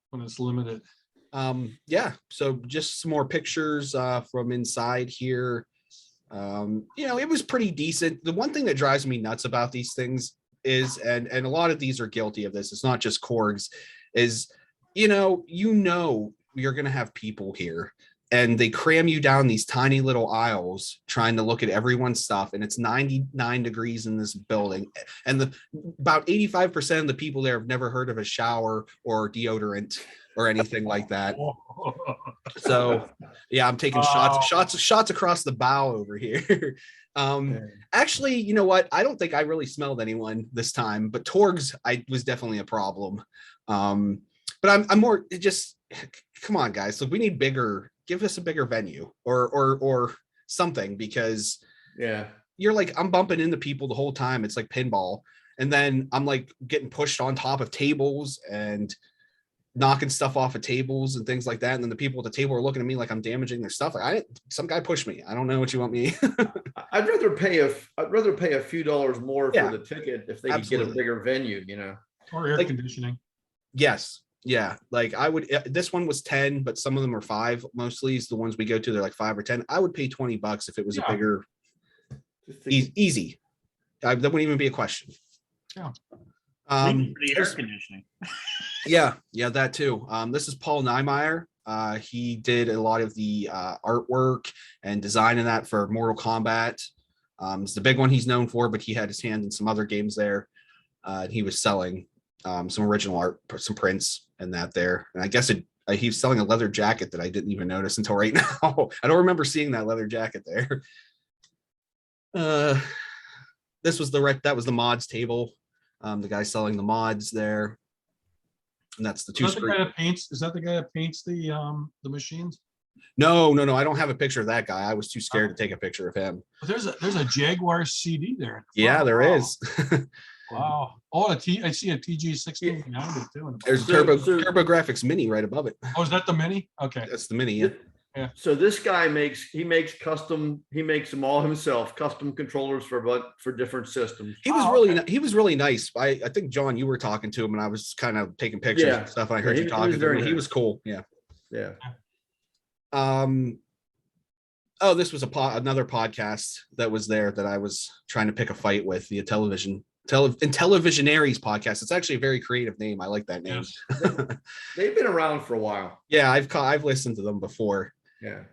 when it's limited. Yeah, so just some more pictures from inside here. It was pretty decent. The one thing that drives me nuts about these things is, and a lot of these are guilty of this, it's not just CORGS, is you're gonna have people here, and they cram you down these tiny little aisles trying to look at everyone's stuff, and it's 99 degrees in this building, and about 85% of the people there have never heard of a shower or deodorant or anything like that. So yeah, I'm taking shots across the bow over here. Actually, you know what? I don't think I really smelled anyone this time, but Torgs, I was definitely a problem. But I'm more just, come on, guys. Look, we need bigger. Give us a bigger venue or something, because you're like, I'm bumping into people the whole time. It's like pinball, and then I'm like getting pushed on top of tables and knocking stuff off of tables and things like that. And then the people at the table are looking at me like I'm damaging their stuff. Like some guy pushed me. I don't know what you want me. I'd rather pay a few dollars more for the ticket if they could get a bigger venue, or air conditioning. Yes. Yeah. Like I would, this one was 10, but some of them are 5. Mostly is the ones we go to. They're like 5 or 10. I would pay $20 if it was a bigger, easy. That wouldn't even be a question. Yeah. The air conditioning. Yeah, that too. This is Paul Niemeyer. He did a lot of the artwork and design in that for Mortal Kombat. It's the big one he's known for, but he had his hand in some other games there. He was selling some original art, some prints and that there. And I guess he was selling a leather jacket that I didn't even notice until right now. I don't remember seeing that leather jacket there. That was the mods table. The guy selling the mods there. And that's the two Is that the guy screen. that paints? Is that the guy that paints the machines? No. I don't have a picture of that guy. I was too scared to take a picture of him. But there's a Jaguar CD there. Yeah, there Wow. is. Wow. Oh, I see a TG16 behind it too. There's So- TurboGrafx Mini right above it. Oh, is that the Mini? Okay. That's the Mini. Yeah. So this guy makes them all himself, custom controllers for different systems. He was Oh, really okay. he was really nice. I think John, you were talking to him, and I was kind of taking pictures Yeah. and stuff. And I Yeah, heard he you was talking to very him. He nice. was cool. Yeah. Yeah. Oh, this was another podcast that was there that I was trying to pick a fight with, the Televisionaries podcast. It's actually a very creative name. I like that name. Yes. They've been around for a while. Yeah, I've listened to them before. Yeah.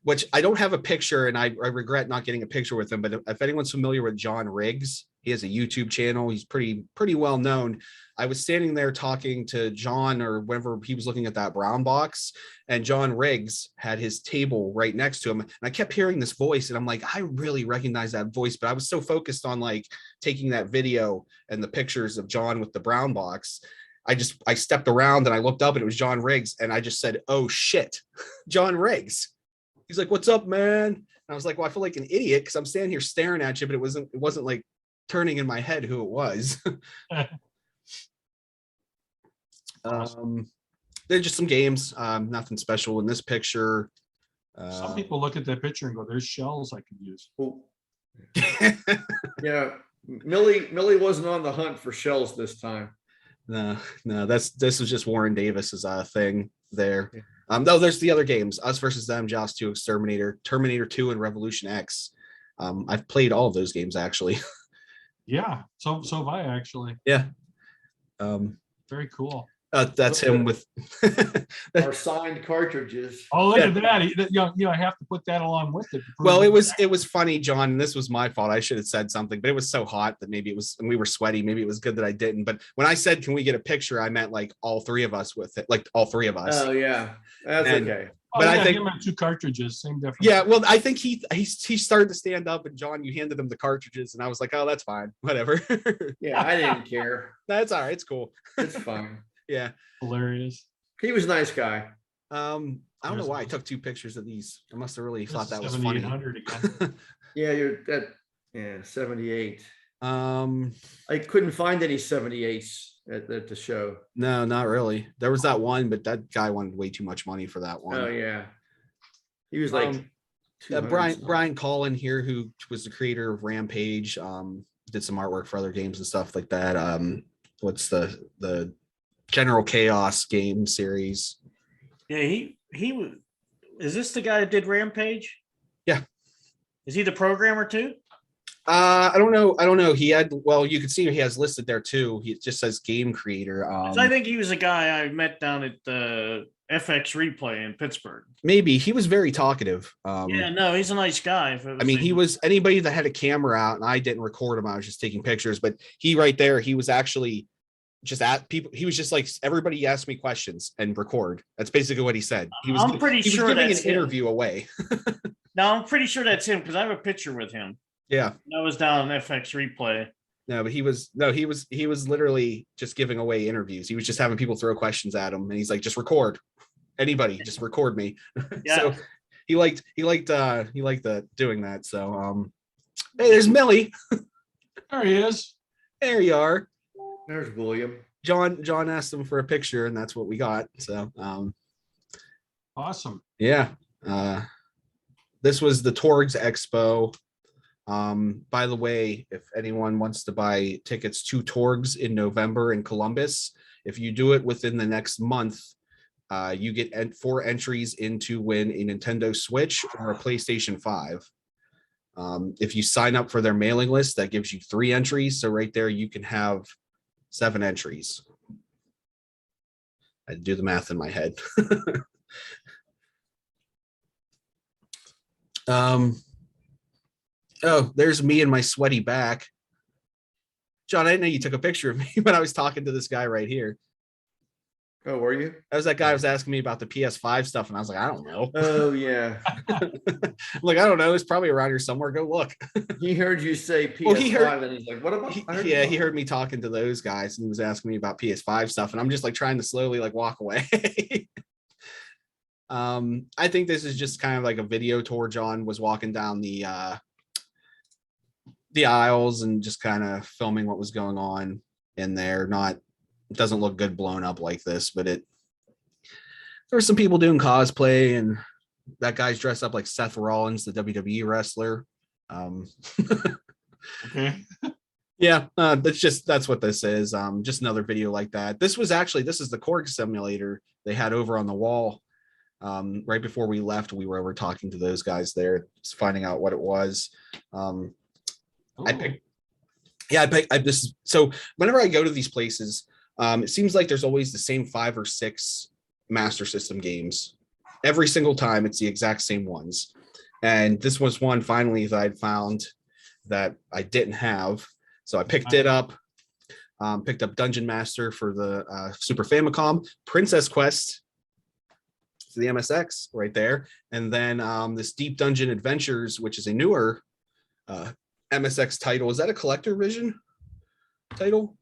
Which I don't have a picture, and I regret not getting a picture with him. But if anyone's familiar with John Riggs, he has a YouTube channel. He's pretty well known. I was standing there talking to John, or whenever he was looking at that brown box, and John Riggs had his table right next to him, and I kept hearing this voice, and I'm like, I really recognize that voice, but I was so focused on like taking that video and the pictures of John with the brown box. I stepped around and I looked up and it was John Riggs, and I just said, "Oh shit, John Riggs." He's like, "What's up, man?" And I was like, "Well, I feel like an idiot because I'm standing here staring at you, but it wasn't like turning in my head who it was." They're just some games, nothing special in this picture. Some people look at that picture and go, "There's shells I could use." Well, yeah. Millie wasn't on the hunt for shells this time. No, this was just Warren Davis's thing there. No, there's the other games: Us versus Them, Joust 2, Exterminator, Terminator 2, and Revolution X. I've played all of those games actually. Yeah. So have I actually. Yeah. Very cool. That's him with. Our signed cartridges. Oh, look Yeah. at that. I have to put that along with it. to prove Well, it. it was funny, John, and this was my fault. I should have said something, but it was so hot that maybe it was, and we were sweaty. Maybe it was good that I didn't. But when I said, "Can we get a picture?" I meant like all three of us with it, like all three of us. Oh yeah, that's And- okay. Oh, but I yeah, think- him and 2 cartridges, same difference. Yeah, well, I think he started to stand up, and John, you handed him the cartridges, and I was like, "Oh, that's fine, whatever." Yeah, I didn't care. That's all right. It's cool. It's fine. Yeah. Hilarious. He was a nice guy. I don't know why I took 2 pictures of these. I must have really thought that was funny. 7800 again. Yeah, 78. Um, I couldn't find any 78s at the show. no, not really. There was that one, but that guy wanted way too much money for that one. Oh yeah. He was like 200 Brian something. Brian Collin here, who was the creator of Rampage, did some artwork for other games and stuff like that. What's the General Chaos game series? Yeah, he was. Is this the guy that did Rampage? Yeah. Is he the programmer too? I don't know. He had, well, you can see he has listed there too. He just says game creator. 'Cause I think he was a guy I met down at the FX Replay in Pittsburgh. Maybe he was very talkative. Yeah, no, he's a nice guy. if it I mean, him. he was, anybody that had a camera out, and I didn't record him. I was just taking pictures, but he right there, he was actually just at people. He was just like, everybody asked me questions and record. That's basically what he said. He was, I'm pretty he was sure giving that's an him. interview away. No, I'm pretty sure that's him because I have a picture with him. Yeah. That was down on FX Replay. No, but he was literally just giving away interviews. He was just having people throw questions at him, and he's like, just record anybody, just record me. Yeah. So he liked doing that. So hey, there's Millie. There he is. There you are. There's William. John asked him for a picture, and that's what we got. So Awesome. yeah. This was the Torgs Expo. By the way, if anyone wants to buy tickets to Torgs in November in Columbus, if you do it within the next month, you get 4 entries into win a Nintendo Switch or a PlayStation 5. If you sign up for their mailing list, that gives you 3 entries. So right there, you can have 7 entries. I do the math in my head. Oh, there's me and my sweaty back. John, I didn't know you took a picture of me when I was talking to this guy right here. Oh, were you? That was that guy who was asking me about the PS5 stuff, and I was like, I don't know. Oh, yeah. Like, I don't know. It's probably around here somewhere. Go look. He heard you say PS5, Well, he heard- and he's like, "What about?" He heard me talking to those guys, and he was asking me about PS5 stuff, and I'm just like trying to slowly like walk away. I think this is just kind of like a video tour. John was walking down the aisles and just kind of filming what was going on in there. It doesn't look good blown up like this, but there were some people doing cosplay, and that guy's dressed up like Seth Rollins, the WWE wrestler. Okay. Yeah, that's what this is. Just another video like that. This is the CORGS simulator they had over on the wall. Right before we left, we were over talking to those guys there, just finding out what it was. So whenever I go to these places, it seems like there's always the same 5 or 6 Master System games. Every single time, it's the exact same ones. And this was one finally that I'd found that I didn't have. So I picked it up, picked up Dungeon Master for the Super Famicom, Princess Quest for the MSX right there. And then this Deep Dungeon Adventures, which is a newer MSX title. Is that a collector vision title?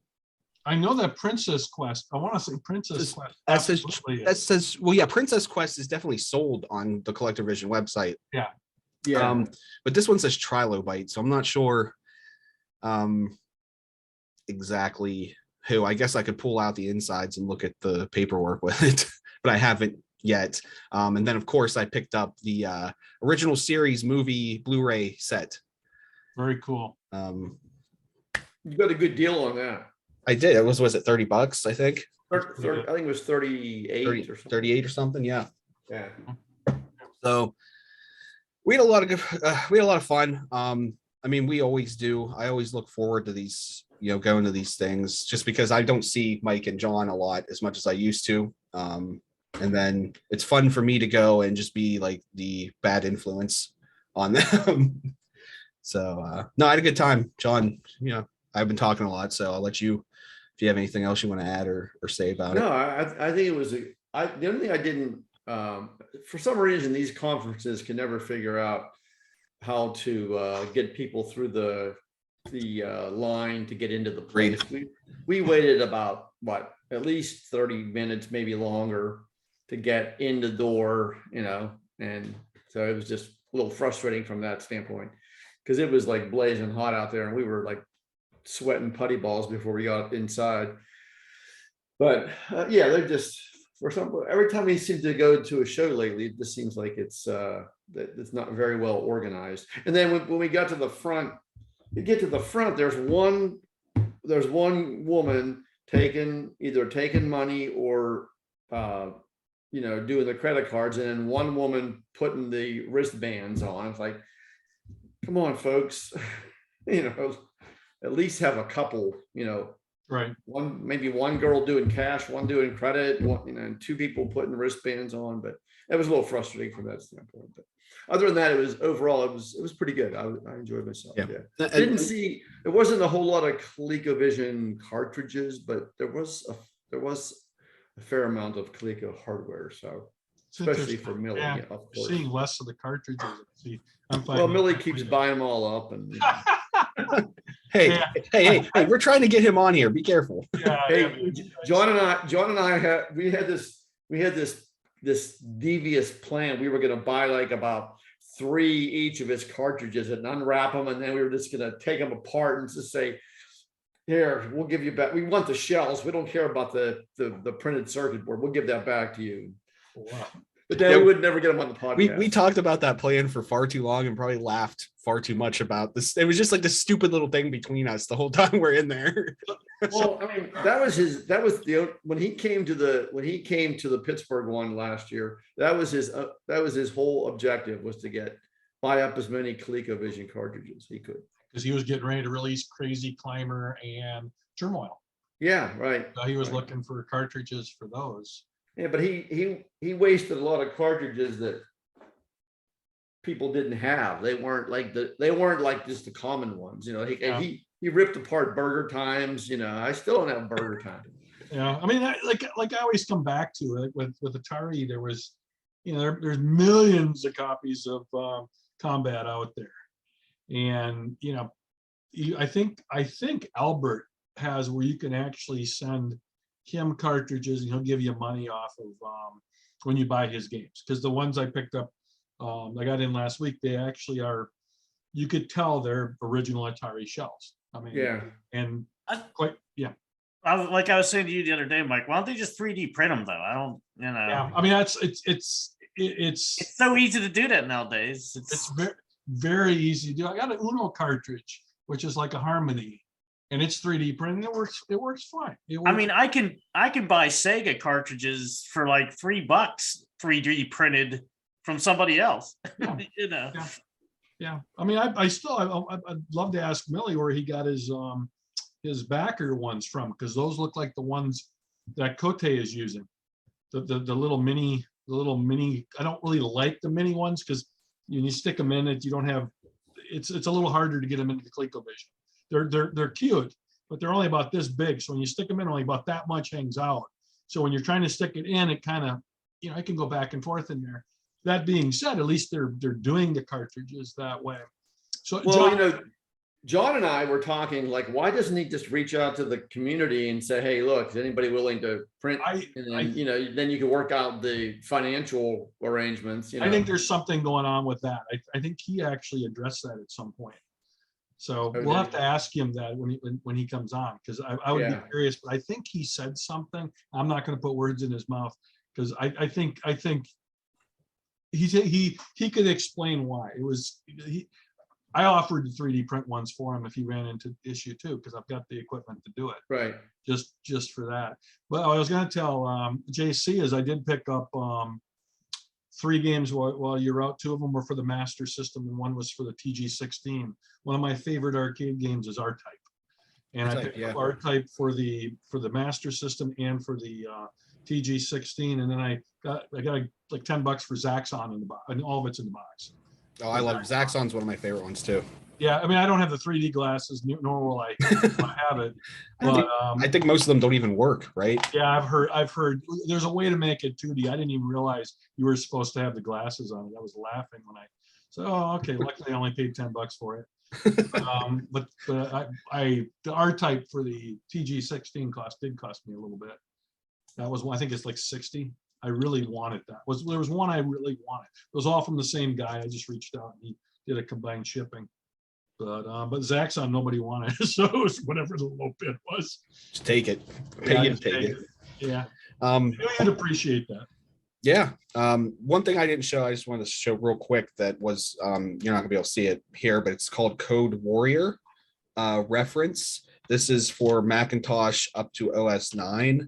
I know that Princess Quest. I want to say Princess Quest. That says, well, yeah, Princess Quest is definitely sold on the Collector Vision website. Yeah. Yeah. But this one says Trilobite, so I'm not sure exactly who. I guess I could pull out the insides and look at the paperwork with it, but I haven't yet. And then, of course, I picked up the original series movie Blu-ray set. Very cool. You got a good deal on that. I did. It was it $30? I think. I think it was 38 or something. 38 or something. Yeah. Yeah. So we had a lot of fun. I mean, we always do. I always look forward to these, going to these things, just because I don't see Mike and John a lot as much as I used to. And then it's fun for me to go and just be like the bad influence on them. So no, I had a good time, John. I've been talking a lot, so I'll let you, if you have anything else you want to add or say about it. No, I think it was the only thing I didn't, for some reason, these conferences can never figure out how to get people through the line to get into the place. We waited about at least 30 minutes, maybe longer, to get in the door, and so it was just a little frustrating from that standpoint, because it was like blazing hot out there, and we were like sweating putty balls before we got inside. But yeah, they're just, every time we seem to go to a show lately, it just seems like it's not very well organized. And then when we got to the front, there's one woman taking money or doing the credit cards, and then one woman putting the wristbands on. It's like, come on, folks, at least have a couple, Right. maybe one girl doing cash, one doing credit, and 2 people putting wristbands on. But that was a little frustrating from that standpoint. But other than that, it was pretty good. I enjoyed myself. Yeah. It wasn't a whole lot of ColecoVision cartridges, but there was a fair amount of Coleco hardware. So especially for Millie, yeah, of course. Seeing less of the cartridges. Well, Millie keeps buying them all up, and hey, we're trying to get him on here. Be careful. Hey, John and I had this devious plan. We were going to buy like about 3 each of his cartridges and unwrap them, and then we were just going to take them apart and just say, "Here, we'll give you back. We want the shells. We don't care about the printed circuit board. We'll give that back to you." Wow. But then we would never get them on the podcast. We talked about that plan for far too long and probably laughed far too much about this. It was just like this stupid little thing between us the whole time we're in there. Well, I mean, when he came to the Pittsburgh one last year, that was his whole objective, was to buy up as many ColecoVision cartridges he could. Because he was getting ready to release Crazy Climber and Turmoil. Yeah, right. So he was looking for cartridges for those. Yeah, but he wasted a lot of cartridges that people didn't have. They weren't like just the common ones. You know, Yeah. he ripped apart Burger Times. You know, I still don't have Burger Time. Yeah, I mean, like I always come back to it with Atari. There was, there's millions of copies of Combat out there, and I think Albert has where you can actually send him cartridges and he'll give you money off of when you buy his games, because the ones I picked up, I got in last week, they actually are, you could tell they're original Atari shells. I mean, Yeah. and quite, yeah. Like I was saying to you the other day, Mike, why don't they just 3D print them though? I don't, Yeah, I mean, it's it's so easy to do that nowadays. it's very, very easy to do. I got an Uno cartridge, which is like a Harmony, and it's 3D printed. It works fine. I mean, I can buy Sega cartridges for like $3, 3D printed from somebody else. Yeah. Yeah. Yeah. I mean, I'd love to ask Millie where he got his backer ones from, because those look like the ones that Cote is using. The little mini, I don't really like the mini ones, because when you stick them in it, you don't have, it's a little harder to get them into the ColecoVision. They're cute, but they're only about this big. So when you stick them in, only about that much hangs out. So when you're trying to stick it in, it kind of, it can go back and forth in there. That being said, at least they're doing the cartridges that way. So Well, John and I were talking, like, why doesn't he just reach out to the community and say, hey, look, is anybody willing to print? And then, then you can work out the financial arrangements. I think there's something going on with that. I think he actually addressed that at some point. So we'll have to ask him that when he comes on, because I would be curious, but I think he said something. I'm not going to put words in his mouth, because I think he could explain why. It was, I offered to 3D print ones for him if he ran into issue too, because I've got the equipment to do it. Right. Just for that. But I was going to tell JC is I did pick up 3 games while you're out. 2 of them were for the Master System, and 1 was for the TG16. One of my favorite arcade games is R-Type, and I picked up R-Type for the Master System and for the TG16, and then I got like $10 for Zaxxon in the box, and all of it's in the box. Oh, I love Zaxxon's one of my favorite ones too. Yeah, I mean, I don't have the 3D glasses, nor will I have it. But I think most of them don't even work, right? Yeah, I've heard there's a way to make it 2D. I didn't even realize you were supposed to have the glasses on it. I was laughing when I said, "Oh, okay." Luckily, I only paid $10 for it. But the R-Type for the TG16 did cost me a little bit. That was one. I think it's like 60. I really wanted that. There was one I really wanted. It was all from the same guy. I just reached out and he did a combined shipping. But Zaxxon nobody wanted, so it was whatever the low bid was. Just take it. Yeah, Take it. Yeah. I'd appreciate that. Yeah. One thing I didn't show, I just wanted to show real quick that was you're not gonna be able to see it here, but it's called Code Warrior reference. This is for Macintosh up to OS 9.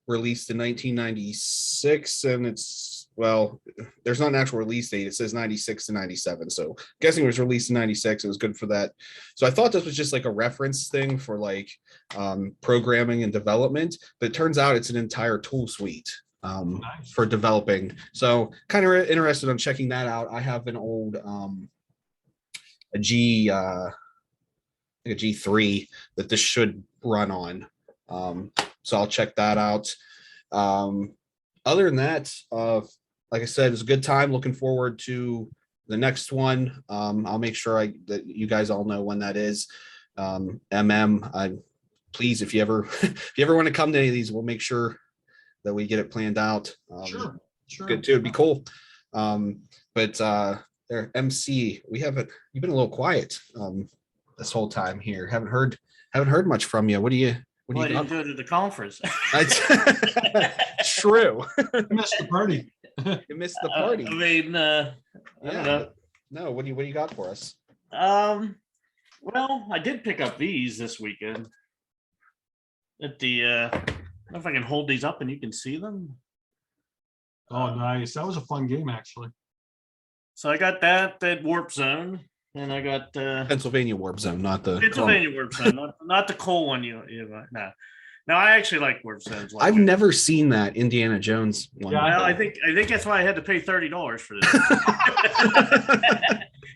Released in 1996, and it's, well, there's not an actual release date. It says 96 to 97, so guessing it was released in 96. It was good for that. So I thought this was just like a reference thing for like programming and development, but it turns out it's an entire tool suite for developing. So kind of interested in checking that out. I have an old a G3 that this should run on. So I'll check that out. Other than that, like I said, it's a good time. Looking forward to the next one. I'll make sure that you guys all know when that is. Please, if you ever want to come to any of these, we'll make sure that we get it planned out. Sure. Good too. It'd be cool. But there, MC, you've been a little quiet this whole time here. Haven't heard much from you. What do you? I didn't go to the conference. True. You missed the party. You missed the party. I mean, I don't know. No, what do you got for us? Well, I did pick up these this weekend at the. I don't know if I can hold these up and you can see them. Oh, nice. That was a fun game, actually. So I got that Warp Zone. And I got Pennsylvania Warp Zone, not the Pennsylvania Warp Zone, not the coal one. You no. No, I actually like Wolfenstein. I've never seen that Indiana Jones one. Yeah, Well, I think that's why I had to pay $30 for this.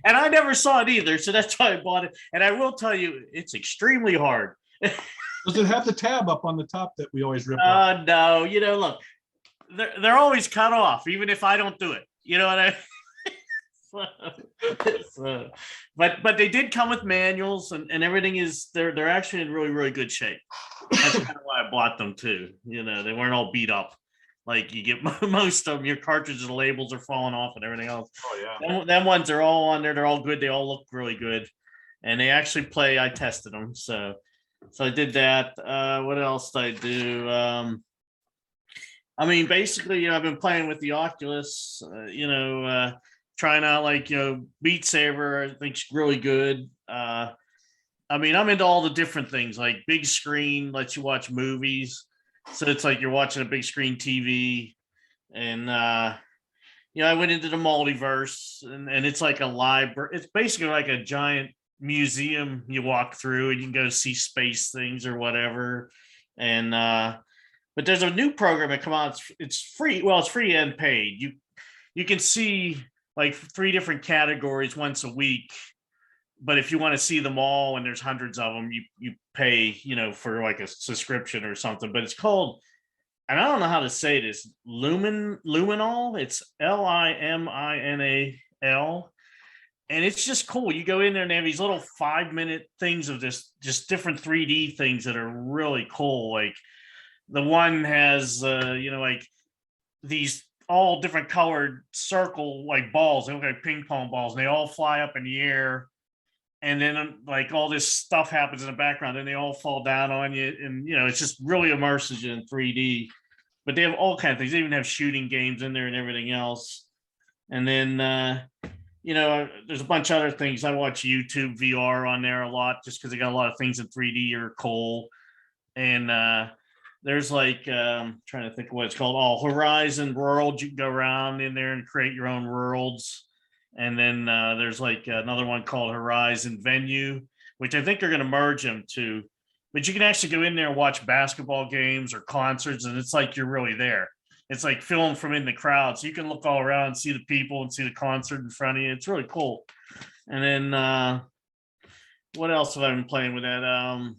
And I never saw it either, so that's why I bought it. And I will tell you, it's extremely hard. Does it have the tab up on the top that we always rip off? No, look, they're always cut off, even if I don't do it. You know what I so, but they did come with manuals and everything is they're actually in really, really good shape. That's kind of why I bought them too. They weren't all beat up. Like you get most of them, your cartridges and labels are falling off and everything else. Oh yeah. Them ones are all on there. They're all good. They all look really good. And they actually play. I tested them. So I did that. What else did I do? I mean, basically, I've been playing with the Oculus, trying out Beat Saber. I think's really good. I mean, I'm into all the different things, like big screen lets you watch movies. So it's like you're watching a big screen TV. And, I went into the multiverse and it's like a library. It's basically like a giant museum you walk through and you can go see space things or whatever. And, but there's a new program that come out. It's free. Well, it's free and paid. You can see like 3 different categories once a week. But if you want to see them all, and there's hundreds of them, you pay, for like a subscription or something. But it's called, and I don't know how to say this, Luminal. It's Liminal. And it's just cool. You go in there and they have these little 5-minute things of this, just different 3D things that are really cool. Like the one has, like these all different colored circle like balls. They look like ping pong balls, and they all fly up in the air. And then like all this stuff happens in the background, and they all fall down on you. And it's just really immerses you in 3D. But they have all kinds of things. They even have shooting games in there and everything else. And then there's a bunch of other things. I watch YouTube VR on there a lot just because they got a lot of things in 3D or cool. And there's like trying to think of what it's called. Horizon World. You can go around in there and create your own worlds. And then there's like another one called Horizon Venue, which I think they're going to merge them too. But you can actually go in there and watch basketball games or concerts, and it's like you're really there. It's like filmed from in the crowd, so you can look all around and see the people and see the concert in front of you. It's really cool. And then what else have I been playing with that?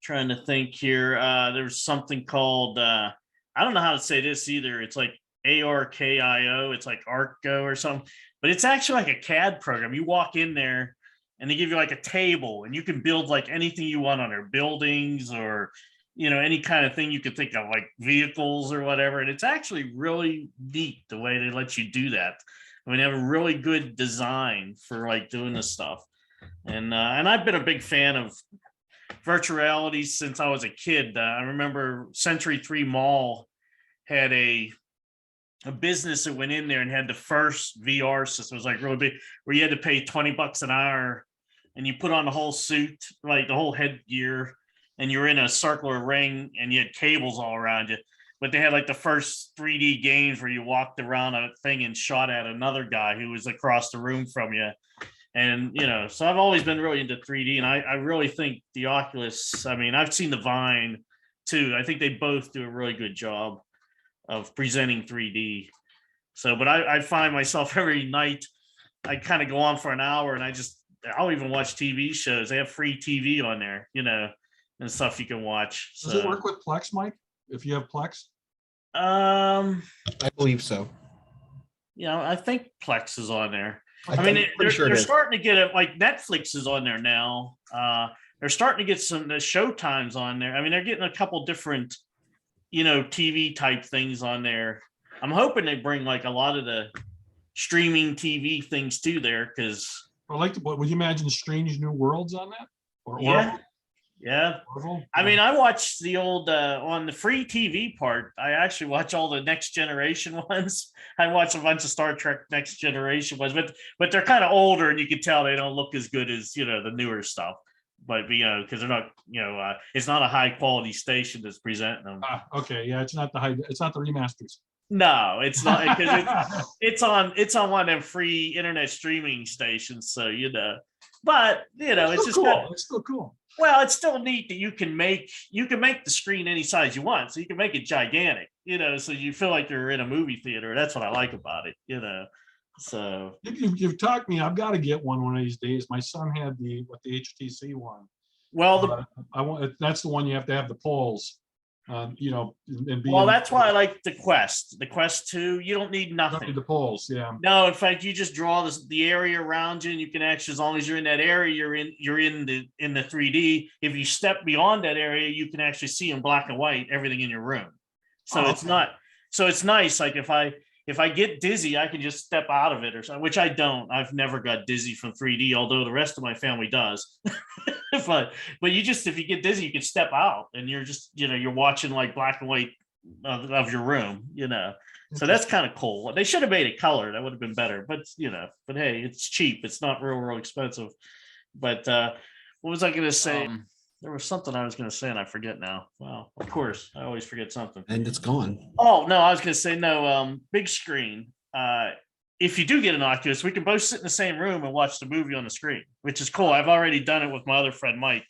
Trying to think here. There's something called I don't know how to say this either. It's like ARKIO. It's like ArcGo or something, but it's actually like a CAD program. You walk in there and they give you like a table and you can build like anything you want on there, buildings or, any kind of thing you could think of, like vehicles or whatever. And it's actually really neat the way they let you do that. I mean, they have a really good design for like doing this stuff. And I've been a big fan of virtual reality since I was a kid. I remember Century 3 Mall had a business that went in there and had the first VR system. It was like really big, where you had to pay $20 an hour and you put on the whole suit, like the whole headgear, and you're in a circular ring and you had cables all around you. But they had like the first 3D games where you walked around a thing and shot at another guy who was across the room from you. And, so I've always been really into 3D, and I really think the Oculus, I mean, I've seen the Vine too. I think they both do a really good job of presenting 3D. So, but I find myself every night, I kind of go on for an hour and I'll even watch TV shows. They have free TV on there, and stuff you can watch. Does it work with Plex, Mike? If you have Plex? I believe so. I think Plex is on there. I I'm mean, pretty sure it they're is. starting to get it, like Netflix is on there now. They're starting to get some Showtimes on there. I mean, they're getting a couple different, TV type things on there. I'm hoping they bring like a lot of the streaming TV things to there because. Would you imagine Strange New Worlds on that? Or Yeah. Orville? I mean, I watched the old on the free TV part. I actually watch all the Next Generation ones. I watch a bunch of Star Trek Next Generation ones, but they're kind of older, and you can tell they don't look as good as the newer stuff. But because they're not, it's not a high quality station that's presenting them. Okay, yeah, it's not the remasters. No, it's not because it's on one of them free internet streaming stations. So but it's just cool. It's still cool. Well, it's still neat that you can make the screen any size you want. So you can make it gigantic, so you feel like you're in a movie theater. That's what I like about it. So You've talked me. I've got to get one of these days. My son had the HTC one. well, I want. That's the one you have to have the poles. And be that's why I like the Quest. The Quest 2, you don't need nothing. The poles, yeah. No, in fact, you just draw the area around you, and you can actually, as long as you're in that area, you're in the 3D. If you step beyond that area, you can actually see in black and white everything in your room. So it's not. So it's nice. Like if I get dizzy, I can just step out of it or something, which I don't. I've never got dizzy from 3D, although the rest of my family does. but if you get dizzy, you can step out, and you're just you're watching like black and white of your room. So that's kind of cool. They should have made it color. That would have been better. But hey, it's cheap. It's not real expensive. But what was I going to say? There was something I was going to say, and I forget now. Wow, of course, I always forget something. And it's gone. Oh no, I was going to say no. Big screen. If you do get an Oculus, we can both sit in the same room and watch the movie on the screen, which is cool. I've already done it with my other friend Mike.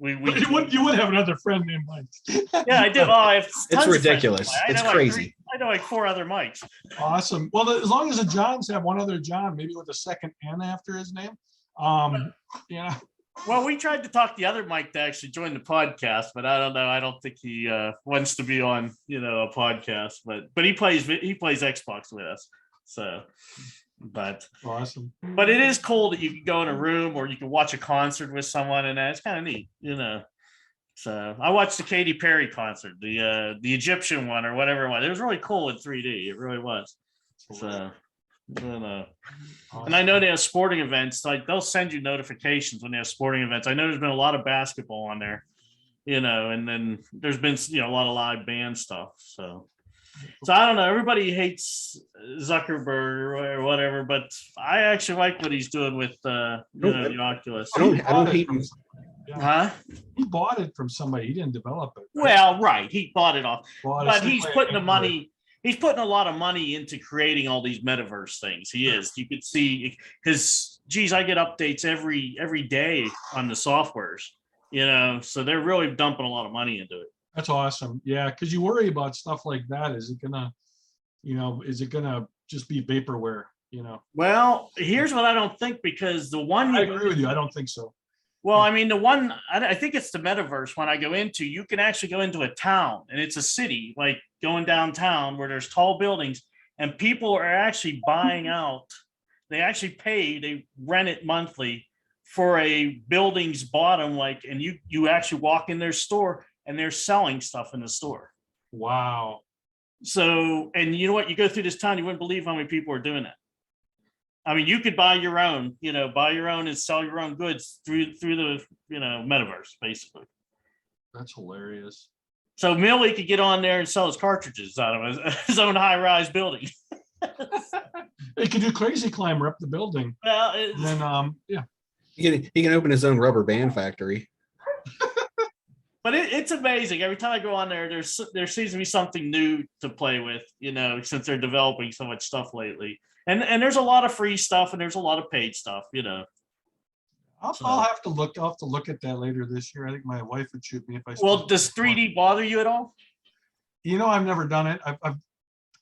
You would have another friend named Mike. Yeah, I do. Oh, I have it's ridiculous. It's crazy. I know like 4 other Mikes. Awesome. Well, as long as the Johns have one other John, maybe with a second N after his name. Yeah. Well, we tried to talk the other Mike to actually join the podcast, but I don't know. I don't think he wants to be on, a podcast. But he plays Xbox with us. So, but awesome. But it is cool that you can go in a room or you can watch a concert with someone, and it's kind of neat, So I watched the Katy Perry concert, the Egyptian one or whatever it was. It was really cool in 3D. It really was. So. I don't know. And I know they have sporting events, like they'll send you notifications when they have sporting events. I know there's been a lot of basketball on there, and then there's been a lot of live band stuff. So I don't know. Everybody hates Zuckerberg or whatever, but I actually like what he's doing with the Oculus. I don't hate him. Huh? He bought it from somebody. He didn't develop it. Right? Well, right. He bought it off, but he's putting the money. He's putting a lot of money into creating all these metaverse things. He is. You could see, because, geez, I get updates every day on the softwares, so they're really dumping a lot of money into it. That's awesome. Yeah, because you worry about stuff like that. Is it gonna just be vaporware? Well, here's what I don't think, because the one I agree with you. I don't think so. Well, I mean, the one, I think it's the metaverse one I go into, you can actually go into a town, and it's a city, like going downtown where there's tall buildings, and people are actually buying out. They actually they rent it monthly for a building's bottom, and you actually walk in their store and they're selling stuff in the store. Wow. So, and you know what? You go through this town, you wouldn't believe how many people are doing that. I mean, you could buy your own and sell your own goods through the, metaverse, basically. That's hilarious. So Millie could get on there and sell his cartridges out of his own high-rise building. He could do crazy climber up the building. Well, and then, yeah. He can open his own rubber band factory. But it's amazing. Every time I go on there, there seems to be something new to play with, since they're developing so much stuff lately. And there's a lot of free stuff and there's a lot of paid stuff, I'll have to look. I'll have to look at that later this year. I think my wife would shoot me if I. Well, does 3D bother you at all? I've never done it.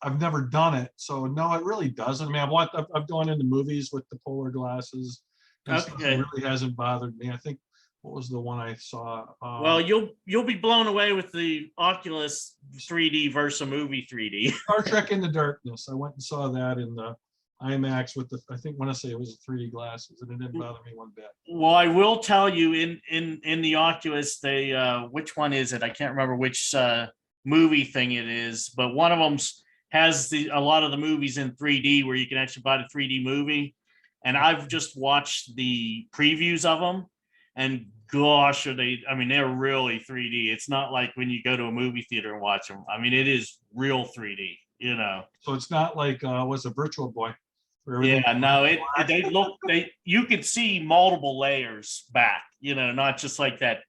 I've never done it, so no, it really doesn't. I mean, I've gone into movies with the polar glasses. Okay. It really hasn't bothered me. I think, what was the one I saw? Well, you'll be blown away with the Oculus 3D versus movie 3D. Star Trek Into Darkness. I went and saw that in the IMAX with when I say it was 3D glasses, and it didn't bother me one bit. Well, I will tell you in the Oculus, they which one is it? I can't remember which movie thing it is, but one of them has a lot of the movies in 3D where you can actually buy the 3D movie. And I've just watched the previews of them, and gosh, they're really 3D. It's not like when you go to a movie theater and watch them. I mean, it is real 3D, So it's not like was a Virtual Boy. Yeah, no, you could see multiple layers back, not just like that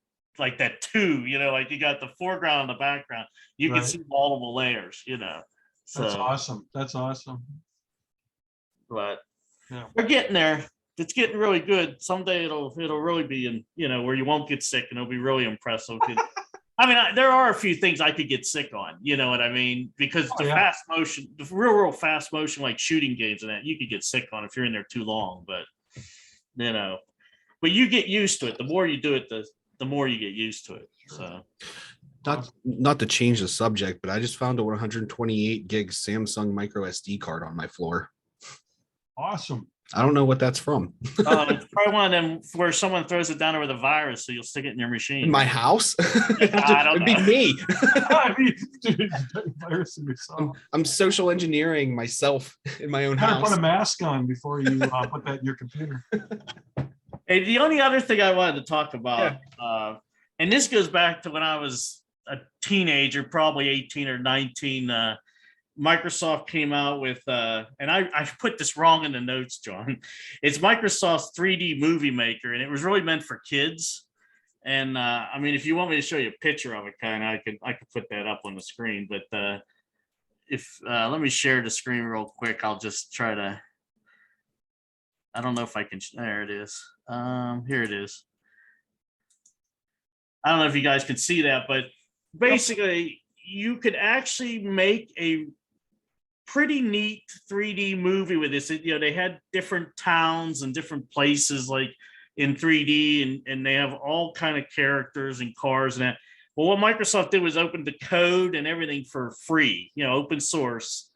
two, like you got the foreground and the background. You can see multiple layers, So That's awesome. That's awesome. But yeah, we're getting there. it's getting really good. Someday it'll really be in, where you won't get sick and it'll be really impressive. I mean, there are a few things I could get sick on, you know what I mean? Because the fast motion, the real fast motion, like shooting games and that, you could get sick on if you're in there too long. But but you get used to it. The more you do it, the more you get used to it. So, not to change the subject, but I just found a 128 gig Samsung micro SD card on my floor. Awesome. I don't know what that's from. it's probably one of them where someone throws it down there with a virus, so you'll stick it in your machine. In my house? I don't It'd be know. me. I'm social engineering myself in my own You gotta house. put a mask on before you put that in your computer. Hey, the only other thing I wanted to talk about, and this goes back to when I was a teenager, probably 18 or 19. Microsoft came out with, and I put this wrong in the notes, John. It's Microsoft's 3D movie maker, and it was really meant for kids. And I mean, if you want me to show you a picture of it, I could put that up on the screen. But let me share the screen real quick. I'll just try to. I don't know if I can. There it is. Here it is. I don't know if you guys can see that, but basically, you could actually make a pretty neat 3D movie with this. They had different towns and different places like in 3D, and they have all kind of characters and cars and that. Well, what Microsoft did was open the code and everything for free, open source,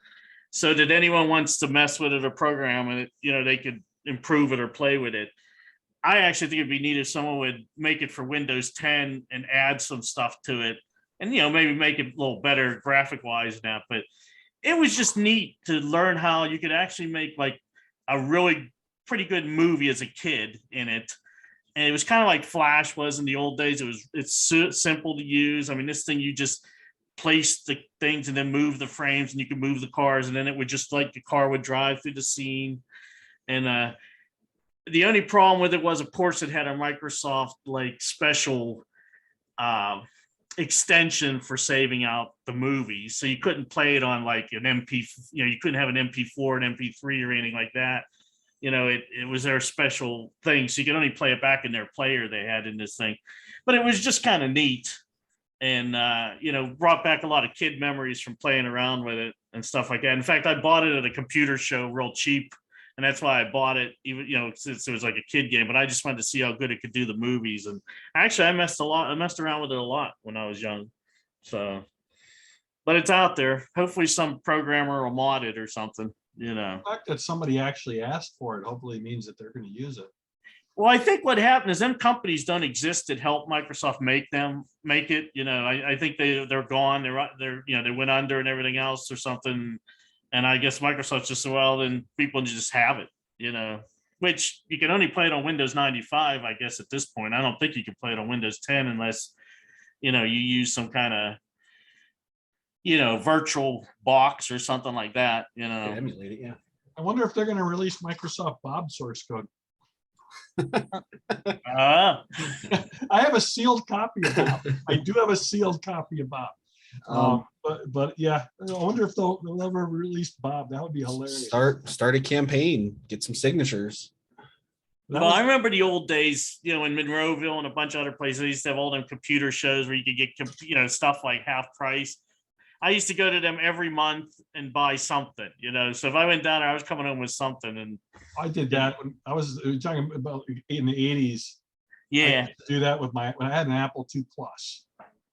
so that anyone wants to mess with it or program it, they could improve it or play with it. I actually think it'd be neat if someone would make it for Windows 10 and add some stuff to it, and maybe make it a little better graphic wise now. But it was just neat to learn how you could actually make like a really pretty good movie as a kid in it. And it was kind of like Flash was in the old days. It's simple to use. I mean, this thing, you just place the things and then move the frames, and you can move the cars, and then it would just like the car would drive through the scene. And the only problem with it was, of course, it had a Microsoft like special extension for saving out the movies, so you couldn't play it on like an MP. You couldn't have an MP4, an MP3, or anything like that. It was their special thing, so you could only play it back in their player they had in this thing. But it was just kind of neat, and brought back a lot of kid memories from playing around with it and stuff like that. In fact, I bought it at a computer show real cheap, and that's why I bought it, even since it was like a kid game. But I just wanted to see how good it could do the movies. And actually, I messed around with it a lot when I was young. So, but it's out there. Hopefully, some programmer will mod it or something. The fact that somebody actually asked for it hopefully means that they're going to use it. Well, I think what happened is them companies don't exist that help Microsoft make it. I think they're gone. They went under and everything else or something. And I guess Microsoft just said, well, then people just have it, which you can only play it on Windows 95, I guess, at this point. I don't think you can play it on Windows 10 unless, you use some kind of, virtual box or something like that, Emulate it, yeah. I wonder if they're going to release Microsoft Bob source code. Ah. I have a sealed copy of Bob. I do have a sealed copy of Bob. But yeah, I wonder if they'll ever release Bob. That would be hilarious. Start a campaign, get some signatures. I remember the old days, in Monroeville and a bunch of other places. They used to have all them computer shows where you could get, stuff like half price. I used to go to them every month and buy something, So if I went down there, I was coming home with something. And I did that when I was talking about in the 80s. Yeah, I used to do that when I had an Apple II Plus.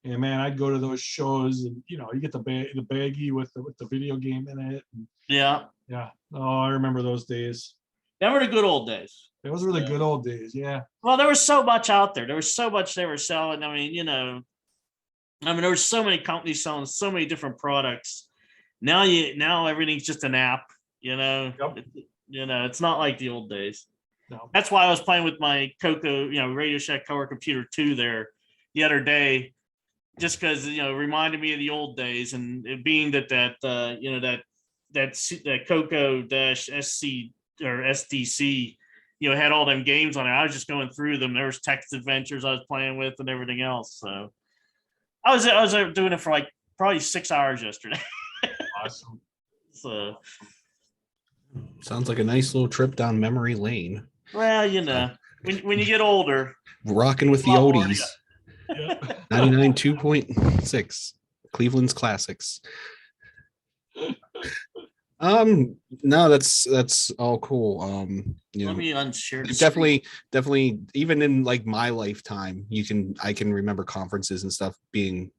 And man, I'd go to those shows, and you get the baggie with the video game in it. And, yeah. Oh, I remember those days. Them were the good old days. Those were the good old days. Yeah. Well, there was so much out there. There was so much they were selling. I mean, there were so many companies selling so many different products. Now everything's just an app. Yep. It's not like the old days. No. That's why I was playing with my Coco, Radio Shack Color Computer 2 there the other day, just because it reminded me of the old days, and it being that Coco -SC or SDC had all them games on it. I was just going through them. There was text adventures I was playing with and everything else. So I was doing it for like probably 6 hours yesterday. Awesome. So Sounds like a nice little trip down memory lane. Well, you know, when you get older, Rocking with the a lot more, oldies. Yeah. 99 2.6 Cleveland's classics. No, that's all cool. You Let know, me unshare the screen. definitely even in like my lifetime, I can remember conferences and stuff being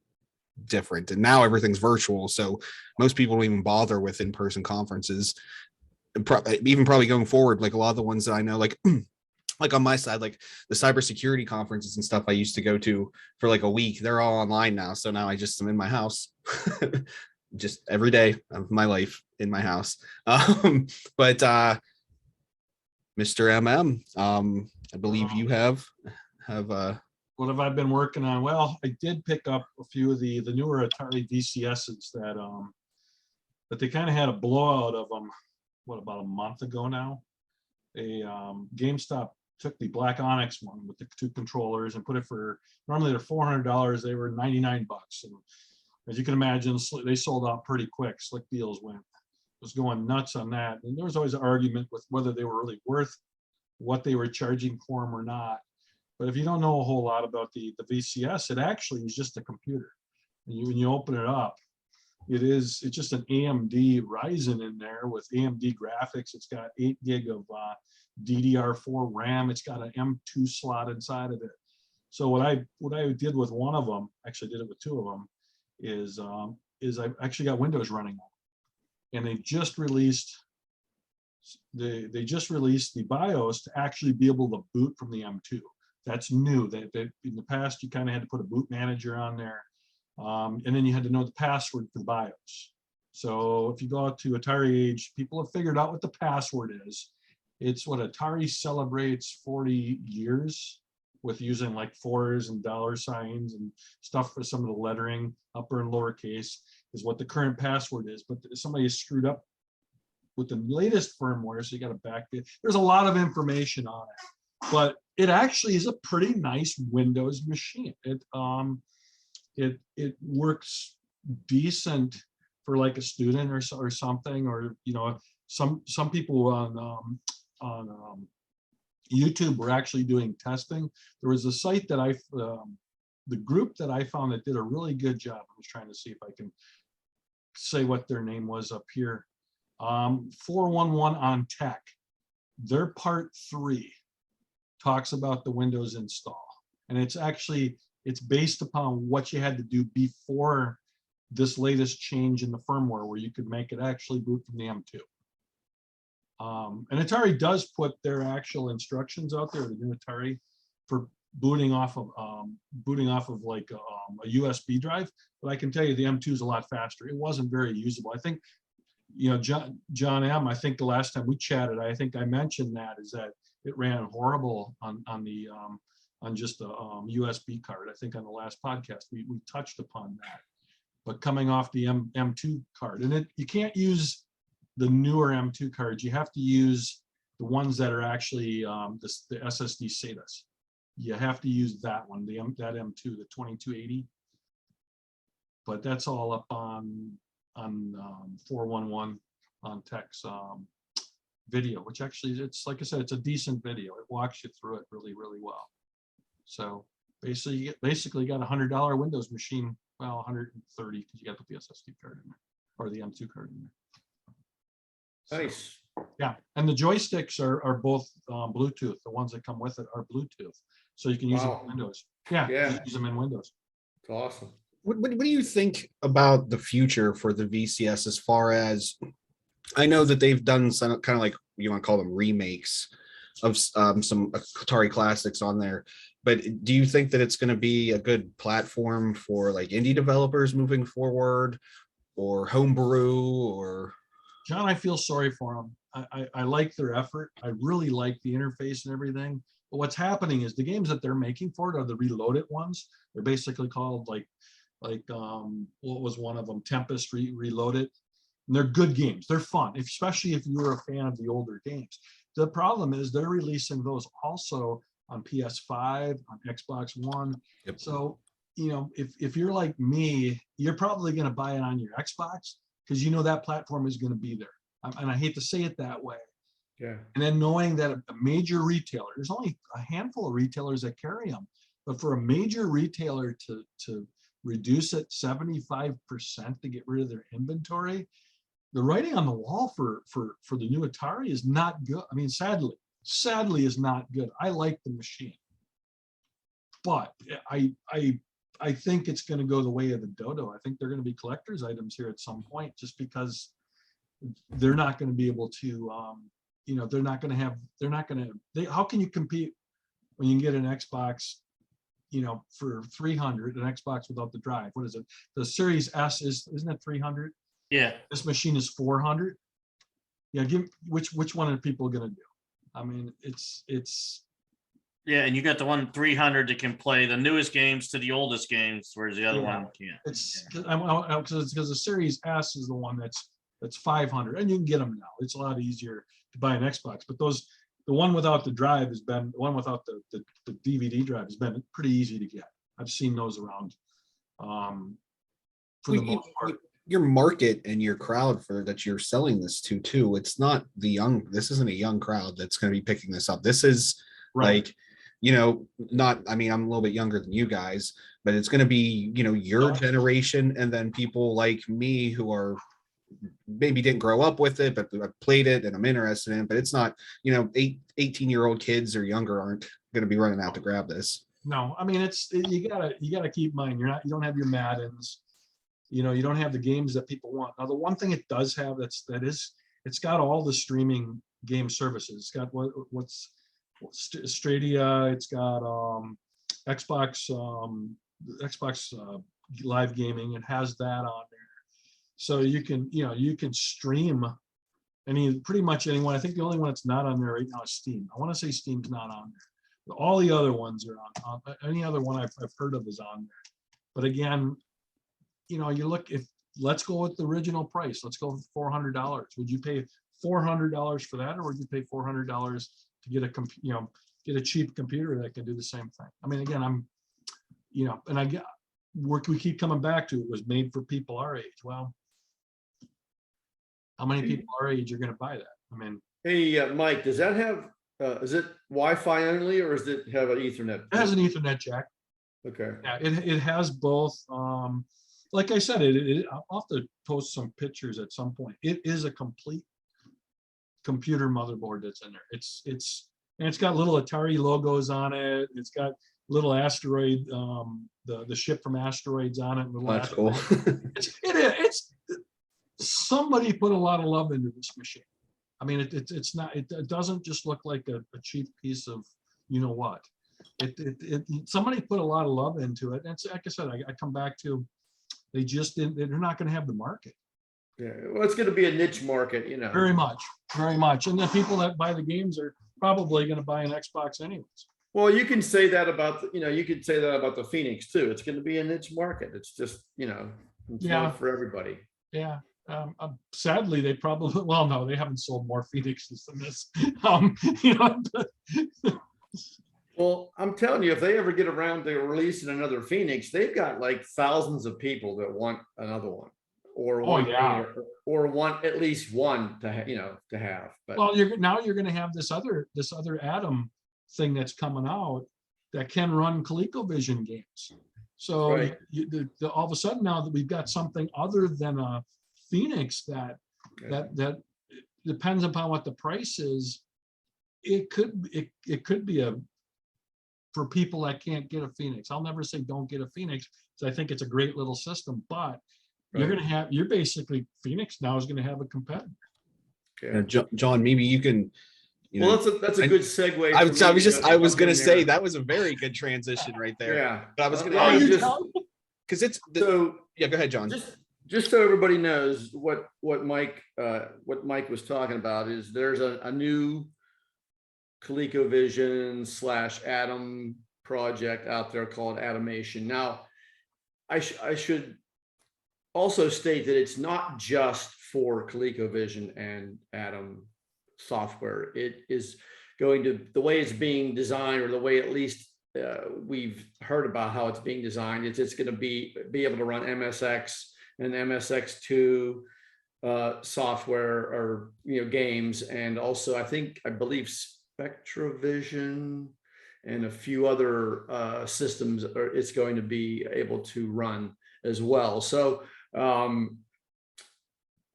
different, and now everything's virtual, so most people don't even bother with in-person conferences. And even probably going forward, like a lot of the ones that I know, like like on my side, like the cybersecurity conferences and stuff I used to go to for like a week, they're all online now. So now I just am in my house just every day of my life in my house. But Mr. MM, I believe you have What have I been working on? Well, I did pick up a few of the newer Atari VCSs that they kind of had a blowout of them, what, about a month ago now. GameStop took the Black Onyx one with the 2 controllers and put it for, normally they're $400, they were 99 bucks. And as you can imagine, they sold out pretty quick. Slick Deals was going nuts on that. And there was always an argument with whether they were really worth what they were charging for them or not. But if you don't know a whole lot about the VCS, it actually is just a computer. And when you open it up, it's just an AMD Ryzen in there with AMD graphics. It's got 8 gig of DDR4 RAM. It's got an M2 slot inside of it. So what I did with one of them, actually did it with 2 of them, is I actually got Windows running on it. And they just released the BIOS to actually be able to boot from the M2. That's new. That in the past you kind of had to put a boot manager on there. And then you had to know the password for the BIOS. So if you go out to Atari Age, people have figured out what the password is. It's what Atari celebrates 40 years with using like 4s and $ and stuff for some of the lettering, upper and lowercase, is what the current password is. But somebody has screwed up with the latest firmware, so you got to back it. There's a lot of information on it, but it actually is a pretty nice Windows machine. It works decent for like a student or something, or you know, some people on YouTube were actually doing testing. There was a site that the group that I found that did a really good job. I was trying to see if I can say what their name was up here. 411 on Tech. Their part 3 talks about the Windows install, and it's based upon what you had to do before this latest change in the firmware, where you could make it actually boot from the M2. And Atari does put their actual instructions out there, the new Atari, for booting off of like a USB drive. But I can tell you the M2 is a lot faster. It wasn't very usable. I think, you know, John M., I think the last time we chatted, I think I mentioned that, is that it ran horrible on just a USB card. I think on the last podcast we touched upon that. But coming off the M2 card, and you can't use the newer M2 cards. You have to use the ones that are actually the SSD SATAs. You have to use that one, that M2, the 2280. But that's all up on 411 on Tech's video, which actually, it's like I said, it's a decent video. It walks you through it really, really well. So basically, you got a $100 Windows machine. Well, 130 because you got to put the SSD card in there, or the M2 card in there. Nice. So, yeah, and the joysticks are both Bluetooth. The ones that come with it are Bluetooth, so you can use them in Windows. Yeah, use them in Windows. It's awesome. What do you think about the future for the VCS, as far as, I know that they've done some kind of, like, you want to call them, remakes of some Atari classics on there, but do you think that it's going to be a good platform for like indie developers moving forward, or homebrew, or? John, I feel sorry for them. I like their effort. I really like the interface and everything. But what's happening is the games that they're making for it are the reloaded ones. They're basically called like what was one of them? Tempest Reloaded. And they're good games. They're fun, especially if you're a fan of the older games. The problem is they're releasing those also on PS5, on Xbox One. Yep. So, you know, if you're like me, you're probably going to buy it on your Xbox, because you know that platform is going to be there. And I hate to say it that way, Yeah. And then knowing that a major retailer, there's only a handful of retailers that carry them, but for a major retailer to reduce it 75% to get rid of their inventory, the writing on the wall for the new Atari is not good. I mean, sadly is not good. I like the machine, but I think it's going to go the way of the dodo. I think they're going to be collector's items here at some point, just because they're not going to be able to, they're not going to, how can you compete when you can get an Xbox, for 300, an Xbox without the drive? What is it? The Series S isn't it 300? Yeah. This machine is 400. Yeah, which one are people going to do? I mean, it's Yeah, and you got the one 300 that can play the newest games to the oldest games, whereas the other Yeah. one can't. it's because the Series S is the one that's 500, and you can get them now. It's a lot easier to buy an Xbox, but the one without the drive has been, the one without the DVD drive has been pretty easy to get. I've seen those around for the most part. Your market and your crowd for that you're selling this to too. It's not this isn't a young crowd that's going to be picking this up. This is Right. like, not, I mean, I'm a little bit younger than you guys, but it's going to be, your generation, and then people like me who are maybe didn't grow up with it, but I played it and I'm interested in it. But it's not, 18-year-old kids or younger aren't going to be running out to grab this. No, I mean, you gotta keep in mind, you don't have your Maddens, you don't have the games that people want. Now, the one thing it does have it's got all the streaming game services. It's got what's Stadia, it's got Xbox live gaming. It has that on there, so you can stream pretty much anyone. I think the only one that's not on there right now is Steam. I want to say Steam's not on there. All the other ones are on. Any other one I've heard of is on there. But again, let's go with the original price. Let's go with $400. Would you pay $400 for that, or would you pay $400 to get a cheap computer that can do the same thing? I mean, again, we keep coming back to, it was made for people our age. Well, how many people our age are going to buy that? I mean, Hey, Mike, does that have, is it Wi-Fi only, or does it have an Ethernet? it has an Ethernet jack. Okay. Yeah, it has both. Like I said, I'll have to post some pictures at some point. It is a complete computer motherboard that's in there. It's got little Atari logos on it. It's got little asteroid, the ship from Asteroids on it. That's cool. It's somebody put a lot of love into this machine. I mean, it's not. It doesn't just look like a cheap piece of what. Somebody put a lot of love into it. And it's, like I said, I come back to, they're not going to have the market. Yeah, well, it's going to be a niche market, Very much. And the people that buy the games are probably going to buy an Xbox anyways. Well, you can say that about, you could say that about the Phoenix too. It's going to be a niche market. It's just, it's not for everybody. Yeah. Sadly, they probably, well, no, they haven't sold more Phoenixes than this. Well, I'm telling you, if they ever get around to releasing another Phoenix, they've got like thousands of people that want another one, or or want at least one to have. But well, you're going to have this other Atom thing that's coming out that can run ColecoVision games. So right. All of a sudden now that we've got something other than a Phoenix that depends upon what the price is. It could be for people that can't get a Phoenix. I'll never say don't get a Phoenix, because I think it's a great little system, but right. you're basically, Phoenix now is going to have a competitor. Okay. John, maybe you can. Well, that's a good segue. I was going to say that was a very good transition right there. Yeah. But I was going to because it's so. Yeah, go ahead, John. Just so everybody knows what Mike was talking about is there's a new ColecoVision / Atom project out there called Atomation. Now, I should also state that it's not just for ColecoVision and Atom software. It is going to, the way it's being designed, or the way at least we've heard about how it's being designed, it's going to be able to run MSX and MSX2 software or games, and also I believe SpectraVision and a few other systems it's going to be able to run as well. So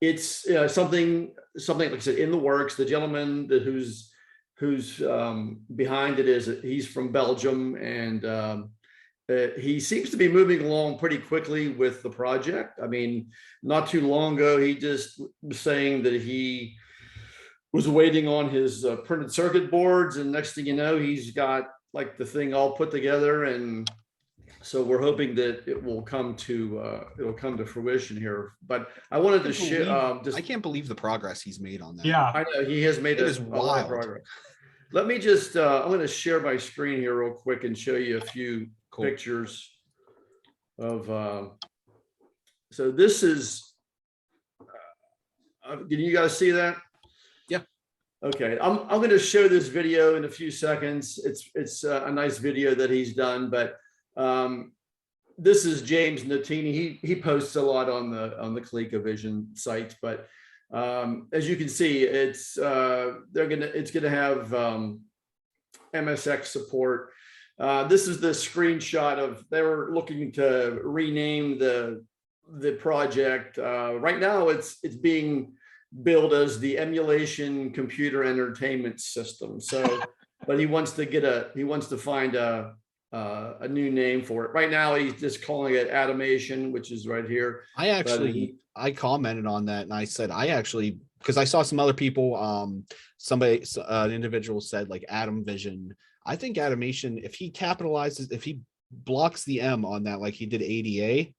it's something like I said in the works. The gentleman who's behind it he's from Belgium, and he seems to be moving along pretty quickly with the project. I mean, not too long ago, he just was saying that he was waiting on his printed circuit boards, and next thing you know, he's got like the thing all put together. And so we're hoping that it will come to fruition here. But I wanted to share. I can't believe the progress he's made on that. Yeah, I know he has made It is a lot of wild. progress. Let me just, I'm going to share my screen here real quick and show you a few Cool. pictures of, so this is, did you guys see that? Yeah. Okay, I'm going to show this video in a few seconds. It's a nice video that he's done, but this is James Notini. He posts a lot on the ColecoVision site, but as you can see, it's gonna have MSX support. This is the screenshot of they were looking to rename the project. Right now, it's being billed as the Emulation Computer Entertainment System. So, but he wants to find a new name for it. Right now, he's just calling it Atomation, which is right here. I commented on that, and I said because I saw some other people, an individual said like Atom Vision. I think Atomation, if he blocks the M on that like he did ADA,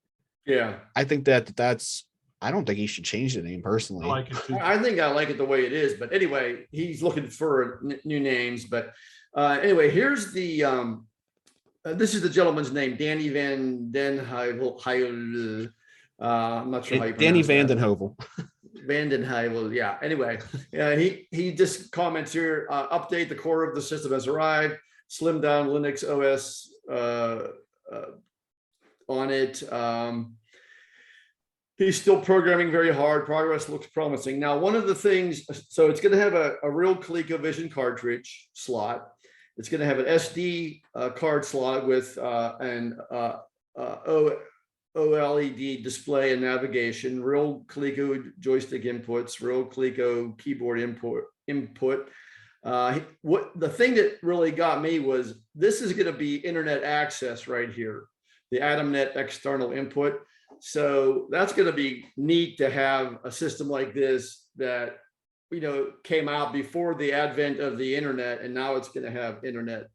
yeah, I think that's I don't think he should change the name personally. I like it too. I think I like it the way it is. But anyway, he's looking for new names. But anyway, here's the this is the gentleman's name, Danny Van Den Heuvel. I'm not sure how you Danny pronounce Van that. Den Heuvel. Van Den Heuvel, yeah. Anyway, he just comments here, update, the core of the system has arrived, slim down Linux OS on it. He's still programming very hard. Progress looks promising. Now, one of the things, so it's going to have a real ColecoVision cartridge slot. It's going to have an SD card slot with an OLED display and navigation, real Coleco joystick inputs, real Coleco keyboard input. What the thing that really got me was this is going to be internet access right here, the AtomNet external input. So that's going to be neat to have a system like this that came out before the advent of the internet, and now it's going to have internet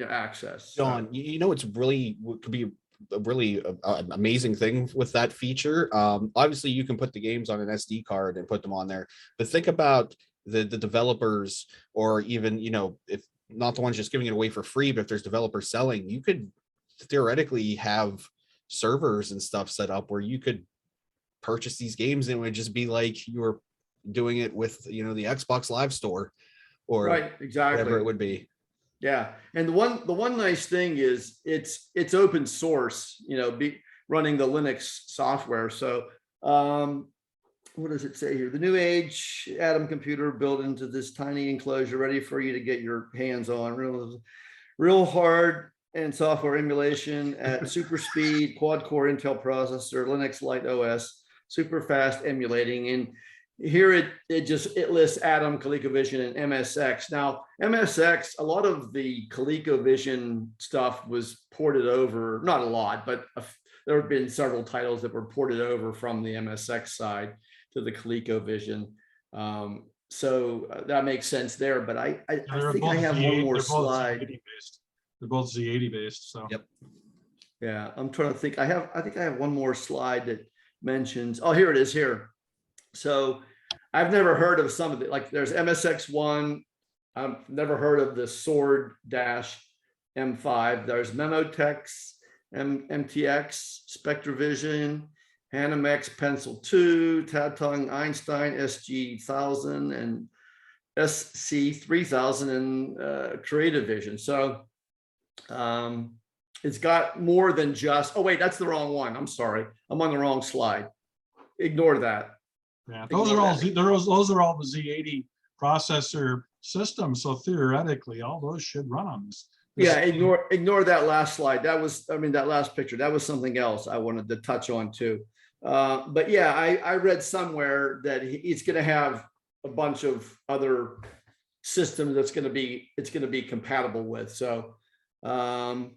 access. John, it's really could be a really amazing thing with that feature. Obviously, you can put the games on an SD card and put them on there, but think about the developers, or even if not the ones just giving it away for free, but if there's developers selling, you could theoretically have servers and stuff set up where you could purchase these games, and it would just be like you were doing it with the Xbox Live Store, or right, exactly, whatever it would be. Yeah, and the one nice thing is it's open source, running the Linux software. So what does it say here? The new age Atom computer built into this tiny enclosure, ready for you to get your hands on. Real hard and software emulation at super speed, quad core Intel processor, Linux Light OS, super fast emulating. And here it lists Atom, ColecoVision, and MSX. Now, MSX, a lot of the ColecoVision stuff was ported over, not a lot, but there have been several titles that were ported over from the MSX side to the ColecoVision. So that makes sense there. But I think I have one more slide. They're both Z80 based. So yep. Yeah, I'm trying to think. I think I have one more slide that mentions. Oh, here it is here. So I've never heard of some of it. Like there's MSX1. I've never heard of the Sword M5. There's Memotex, MTX, SpectraVision, Hanimex, Pencil 2, Tatung, Einstein, SG1000, and SC3000, and Creative Vision. So it's got more than just, oh wait, that's the wrong one. I'm sorry. I'm on the wrong slide. Ignore that. Yeah, those are all those are all the Z80 processor systems. So theoretically, all those should run on this. Yeah, ignore that last slide. That was, I mean, that last picture, that was something else I wanted to touch on too. But yeah, I read somewhere that he's going to have a bunch of other systems it's going to be compatible with. So, so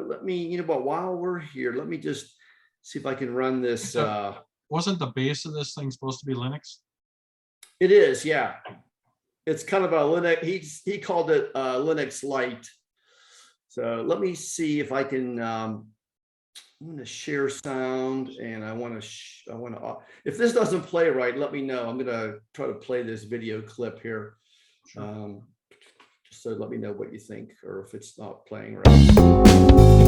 let me, you know what, while we're here, let me just see if I can run this. Wasn't the base of this thing supposed to be Linux? It is, yeah. It's kind of a Linux. He called it Linux Lite. So let me see if I can. I'm going to share sound, and I want to. If this doesn't play right, let me know. I'm going to try to play this video clip here. Sure. So let me know what you think, or if it's not playing right.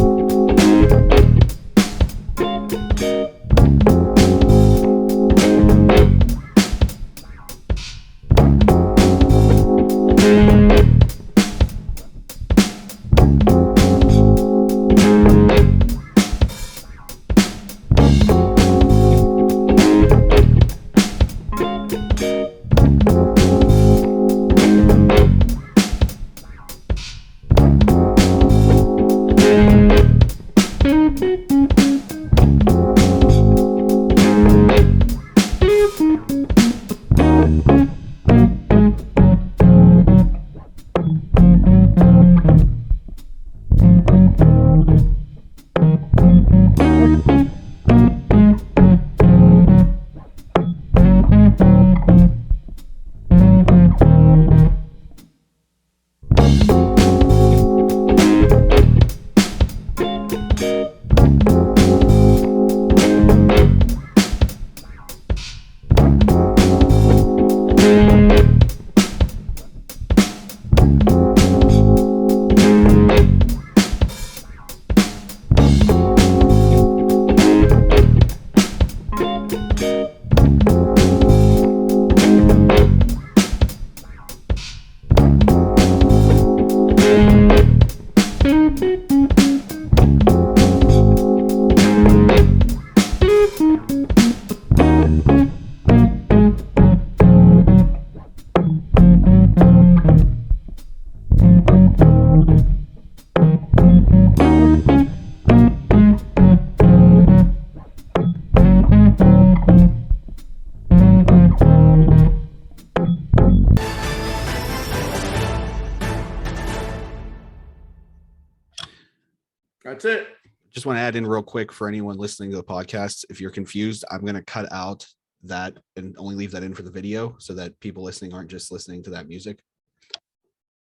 That's it. Just want to add in real quick for anyone listening to the podcast. If you're confused, I'm going to cut out that and only leave that in for the video so that people listening aren't just listening to that music.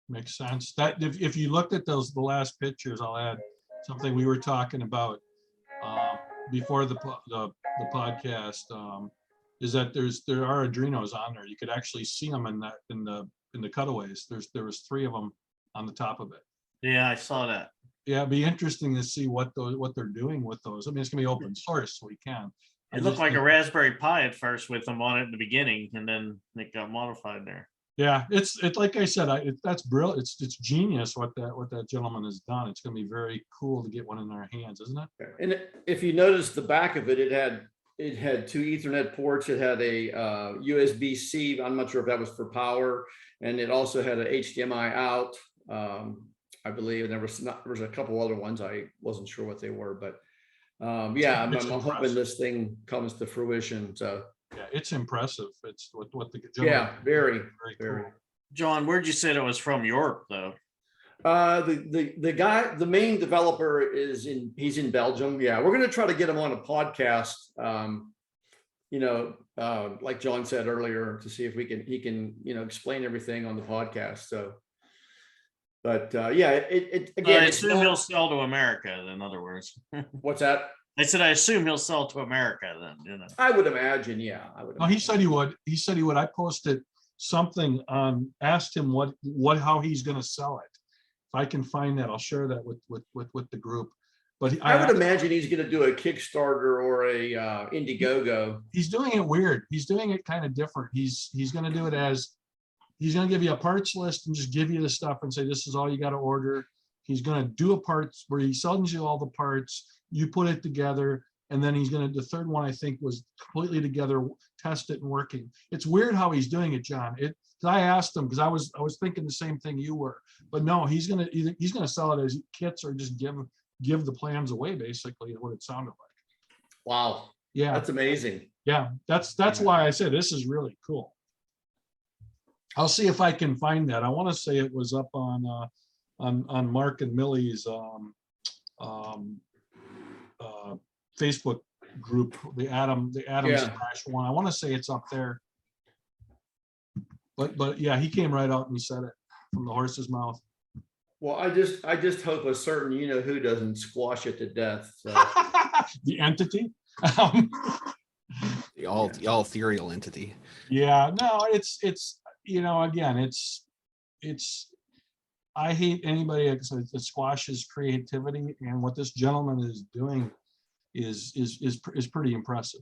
Makes sense. That if you looked at the last pictures, I'll add something we were talking about before the podcast. Is that there are Arduinos on there. You could actually see them in the cutaways. There was 3 of them on the top of it. Yeah, I saw that. Yeah, it'd be interesting to see what they're doing with those. I mean, it's gonna be open source, so we can. It looked like a Raspberry Pi at first with them on it in the beginning, and then it got modified there. Yeah, it's like I said, that's brilliant. It's genius what that gentleman has done. It's gonna be very cool to get one in our hands, isn't it? And if you notice the back of it, it had 2 Ethernet ports. It had a USB-C. I'm not sure if that was for power, and it also had an HDMI out. I believe, and there was a couple other ones. I wasn't sure what they were, but yeah, I'm hoping this thing comes to fruition. So yeah, it's impressive. It's what the very cool. John, where'd you say it was from? Europe, though. The guy, the main developer he's in Belgium. Yeah, we're gonna try to get him on a podcast. Like John said earlier, to see if he can explain everything on the podcast. So. But yeah, it again. I assume he'll sell to America. In other words, what's that? I said I assume he'll sell to America. Then, I would imagine. Yeah, I would. No, he said he would. He said he would. I posted something on. Asked him how he's going to sell it. If I can find that, I'll share that with the group. But I would imagine he's going to do a Kickstarter or a Indiegogo. He's doing it weird. He's doing it kind of different. He's going to do it as. He's going to give you a parts list and just give you the stuff and say, this is all you got to order. He's going to do a parts where he sells you all the parts. You put it together. And then the third one, I think, was completely together, test it and working. It's weird how he's doing it, John. 'Cause I asked him, because I was thinking the same thing you were, but no, he's gonna sell it as kits or just give the plans away, basically, is what it sounded like. Wow, Yeah, that's amazing. yeah, that's why I said this is really cool. I'll see if I can find that. I want to say it was up on Mark and Millie's Facebook group, the Adam Yeah. one. I want to say it's up there. But yeah, he came right out and he said it from the horse's mouth. Well, I just hope a certain who doesn't squash it to death. So. The entity. The all ethereal entity. Yeah, no, it's again, it's I hate anybody that squashes creativity, and what this gentleman is doing is pretty impressive.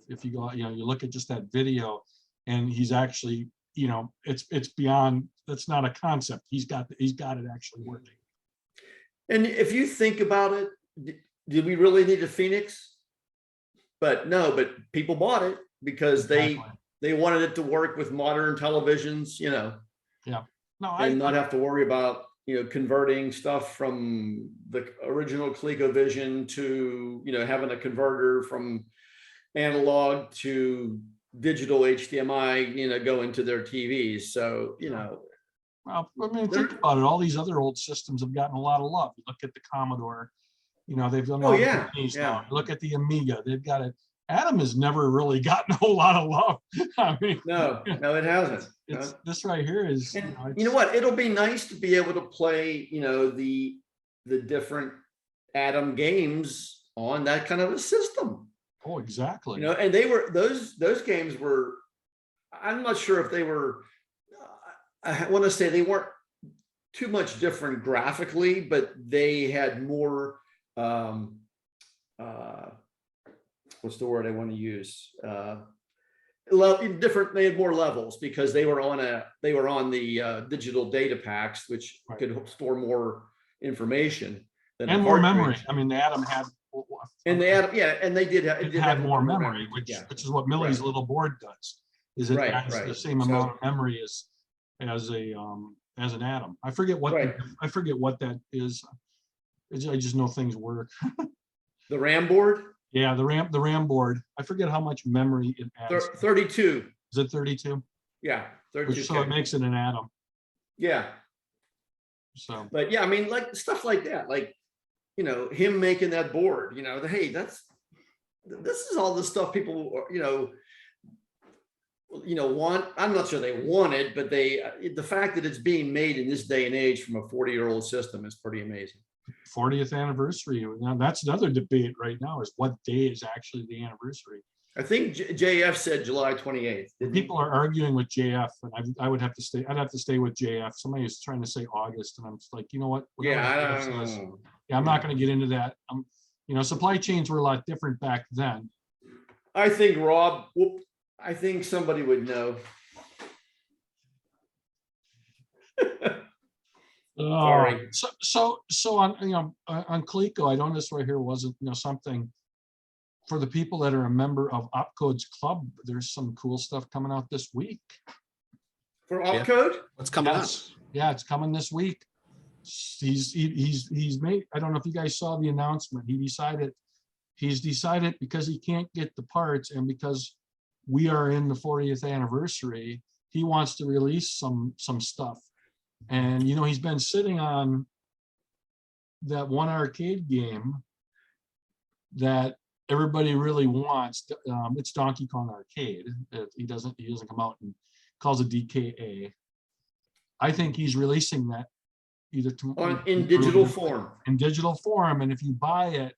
If you go, you look at just that video, and he's actually, it's beyond, that's not a concept. He's got it actually working. And if you think about it, did we really need a Phoenix? But no, but people bought it because they wanted it to work with modern televisions, Yeah. No, and not have to worry about, converting stuff from the original ColecoVision to, having a converter from analog to digital HDMI, go into their TVs. So, well, I mean, think about it. All these other old systems have gotten a lot of love. You look at the Commodore, they've done. Oh, all the yeah, minis yeah. now. You look at the Amiga, they've got it. Adam has never really gotten a whole lot of love. I mean, No, it hasn't. it's this right here is. And you know what? It'll be nice to be able to play, the different Adam games on that kind of a system. Oh, exactly. And they were those games were. I'm not sure if they were. I want to say they weren't too much different graphically, but they had more. What's the word I want to use? Different. They had more levels because they were on the digital data packs, which could store more information and more memory. I mean, the Adam had. And they had, and they did. It had more memory, which is what Millie's little board does. Is it has the same amount of memory as an Atom? I forget what that is. I just know things work. The RAM board. Yeah, the RAM board. I forget how much memory it adds. 32. Is it 32? Yeah, 32. So it makes it an Atom. Yeah. So. But yeah, I mean, like stuff like that, like him making that board. Hey, this is all the stuff people want. I'm not sure they want it, but the fact that it's being made in this day and age from a 40-year-old system is pretty amazing. 40th anniversary. Now that's another debate right now, is what day is actually the anniversary. I think JF said July 28th. People are arguing with JF, and I'd have to stay with JF. Somebody is trying to say August, and I'm just like, you know what? Yeah, I don't know. Yeah, I'm not going to get into that. Supply chains were a lot different back then. I think Rob. I think somebody would know. Sorry. So on on Coleco, I know this right here wasn't something for the people that are a member of Opcode's club. There's some cool stuff coming out this week. For Opcode? What's coming out? Yeah, it's coming this week. He's made. I don't know if you guys saw the announcement. He's decided because he can't get the parts, and because we are in the 40th anniversary, he wants to release some stuff. And he's been sitting on that one arcade game that everybody really wants. It's Donkey Kong Arcade. He doesn't come out and calls it DKA. I think he's releasing that either in digital form. In digital form, and if you buy it,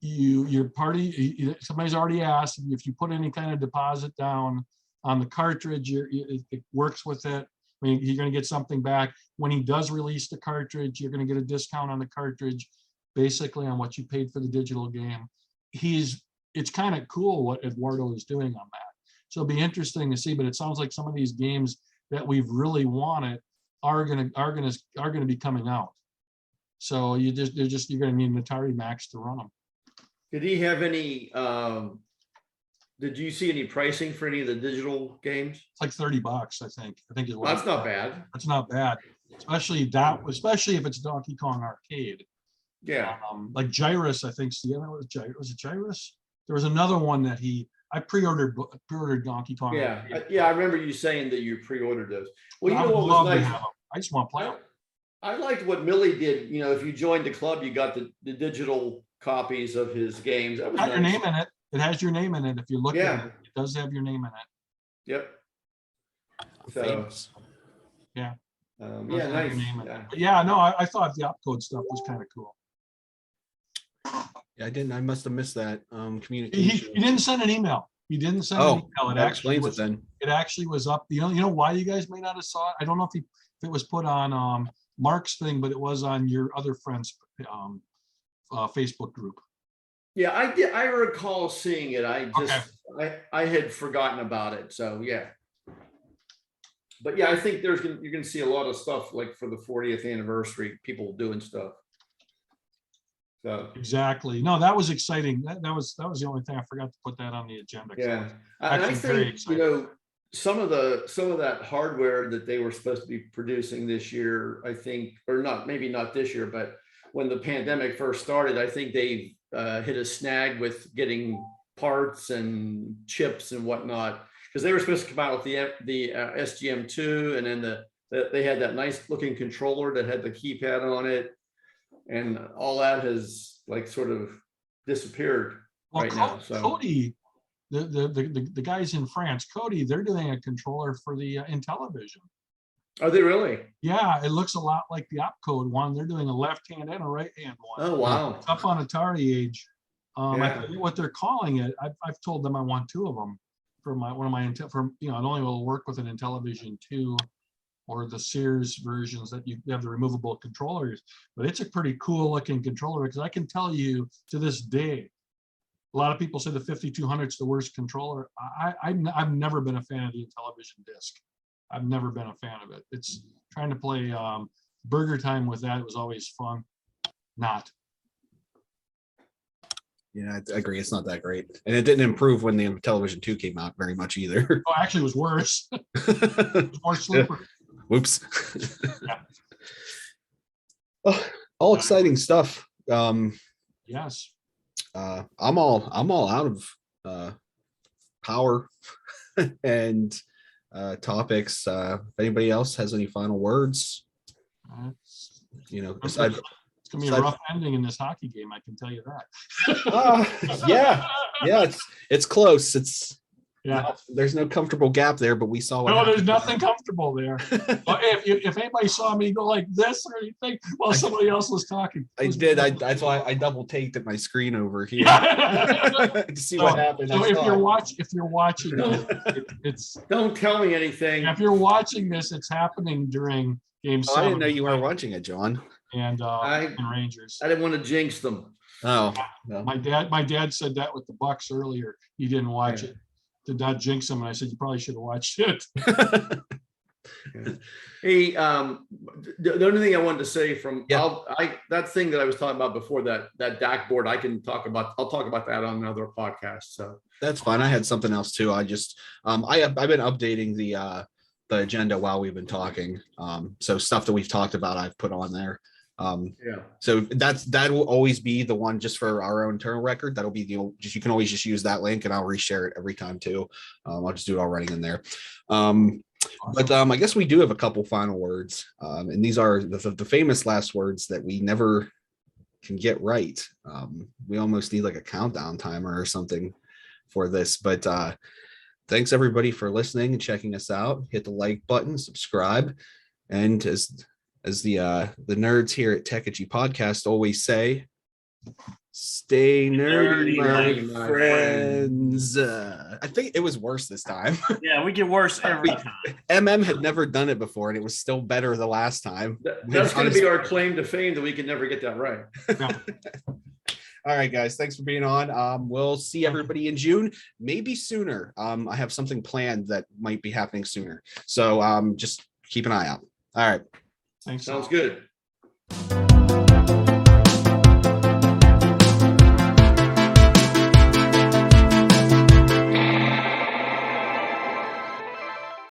your party, somebody's already asked if you put any kind of deposit down on the cartridge, it works with it. I mean, you're going to get something back. When he does release the cartridge, you're going to get a discount on the cartridge, basically on what you paid for the digital game. It's kind of cool what Eduardo is doing on that. So it'll be interesting to see. But it sounds like some of these games that we've really wanted are going to be coming out. So you're going to need an Atari Max to run them. Did he have any, did you see any pricing for any of the digital games? It's like $30, I think. I think it was. That's not bad. It's not bad, especially if it's Donkey Kong Arcade. Yeah. Like Gyrus, I think. Was it Gyrus? There was another one that I pre-ordered Donkey Kong. Yeah. Arcade. Yeah. I remember you saying that you pre-ordered those. Well, you I know would what love was to nice? have 'em. I just want to play them. I liked what Millie did. You know, if you joined the club, you got the digital copies of his games. That was Got your nice. name in it. It has your name in it. If you look Yeah. at it, it does have your name in it. Yep. So, Famous. Yeah. yeah, Does have nice. your name in it. Yeah. But yeah, no, I thought the opcode stuff was kind of cool. Yeah, I must have missed that He communication. didn't send an email. He didn't send an Oh, email. that explains it then. It actually was up. You know why you guys may not have saw it? I don't know if it was put on Mark's thing, but it was on your other friend's Facebook group. Yeah, I did. I recall seeing it. I had forgotten about it. So yeah. But yeah, I think you're gonna see a lot of stuff like for the 40th anniversary, people doing stuff. So Exactly. No, that was exciting. That was the only thing I forgot to put that on the agenda. yeah, and I actually very think excited. some of that hardware that they were supposed to be producing this year, I think, or not, maybe not this year, but when the pandemic first started, I think they hit a snag with getting parts and chips and whatnot, because they were supposed to come out with the SGM2, and then they had that nice looking controller that had the keypad on it, and all that has like sort of disappeared right now. So Cody, the guys in France, Cody, they're doing a controller for the Intellivision. are they really? Yeah, it looks a lot like the opcode one. They're doing a left hand and a right hand one. Oh wow. It's up on Atari Age. I Yeah. forget what they're calling it. I've told them I want two of them for it only will work with an Intellivision 2 or the Sears versions that you have the removable controllers. But it's a pretty cool looking controller, because I can tell you to this day, a lot of people say the 5200 is the worst controller. I've never been a fan of the Intellivision disc. I've never been a fan of it. It's trying to play Burger Time with that. It was always fun. Not. Yeah, I agree. It's not that great. And it didn't improve when the television 2 came out very much either. Oh, actually, it was worse. It was more slippery. Whoops. Yeah. Oh, all exciting stuff. Yes. I'm all out of power and topics. If anybody else has any final words, It's aside. it's gonna be a rough ending in this hockey game, I can tell you that. Yeah, it's close. It's Yeah. there's no comfortable gap there, but we saw what No, there's happened. nothing comfortable there. But if anybody saw me go like this or anything while somebody else was talking, I did. That's why I double taped at my screen over here Yeah. to see what happened. So I if saw you're it. watching it's Don't tell me anything. if you're watching this, it's happening during game Oh, 7. I didn't know you were watching it, John. And I Rangers. didn't want to jinx them. Oh, no. My dad said that with the Bucks earlier. He didn't watch Yeah. it. Did not jinx him. And I said, you probably should have watched it. Hey, the only thing I wanted to say from that thing that I was talking about before, that DAC board, I'll talk about that on another podcast. So That's fine. I had something else too. I just I've been updating the agenda while we've been talking. So stuff that we've talked about, I've put on there. yeah. So that will always be the one just for our own internal record. That'll be you can always just use that link and I'll reshare it every time too. I'll just do it all running in there. But I guess we do have a couple final words. And these are the famous last words that we never can get right. We almost need like a countdown timer or something for this, but thanks everybody for listening and checking us out. Hit the like button, subscribe, and as the nerds here at Techegy Podcast always say, stay nerdy, my friends. I think it was worse this time. Yeah, we get worse every time. MM had never done it before, and it was still better the last time. That's going to be our claim to fame, that we can never get that right. All right, guys. Thanks for being on. We'll see everybody in June, maybe sooner. I have something planned that might be happening sooner. So just keep an eye out. All right. Thanks. Sounds good.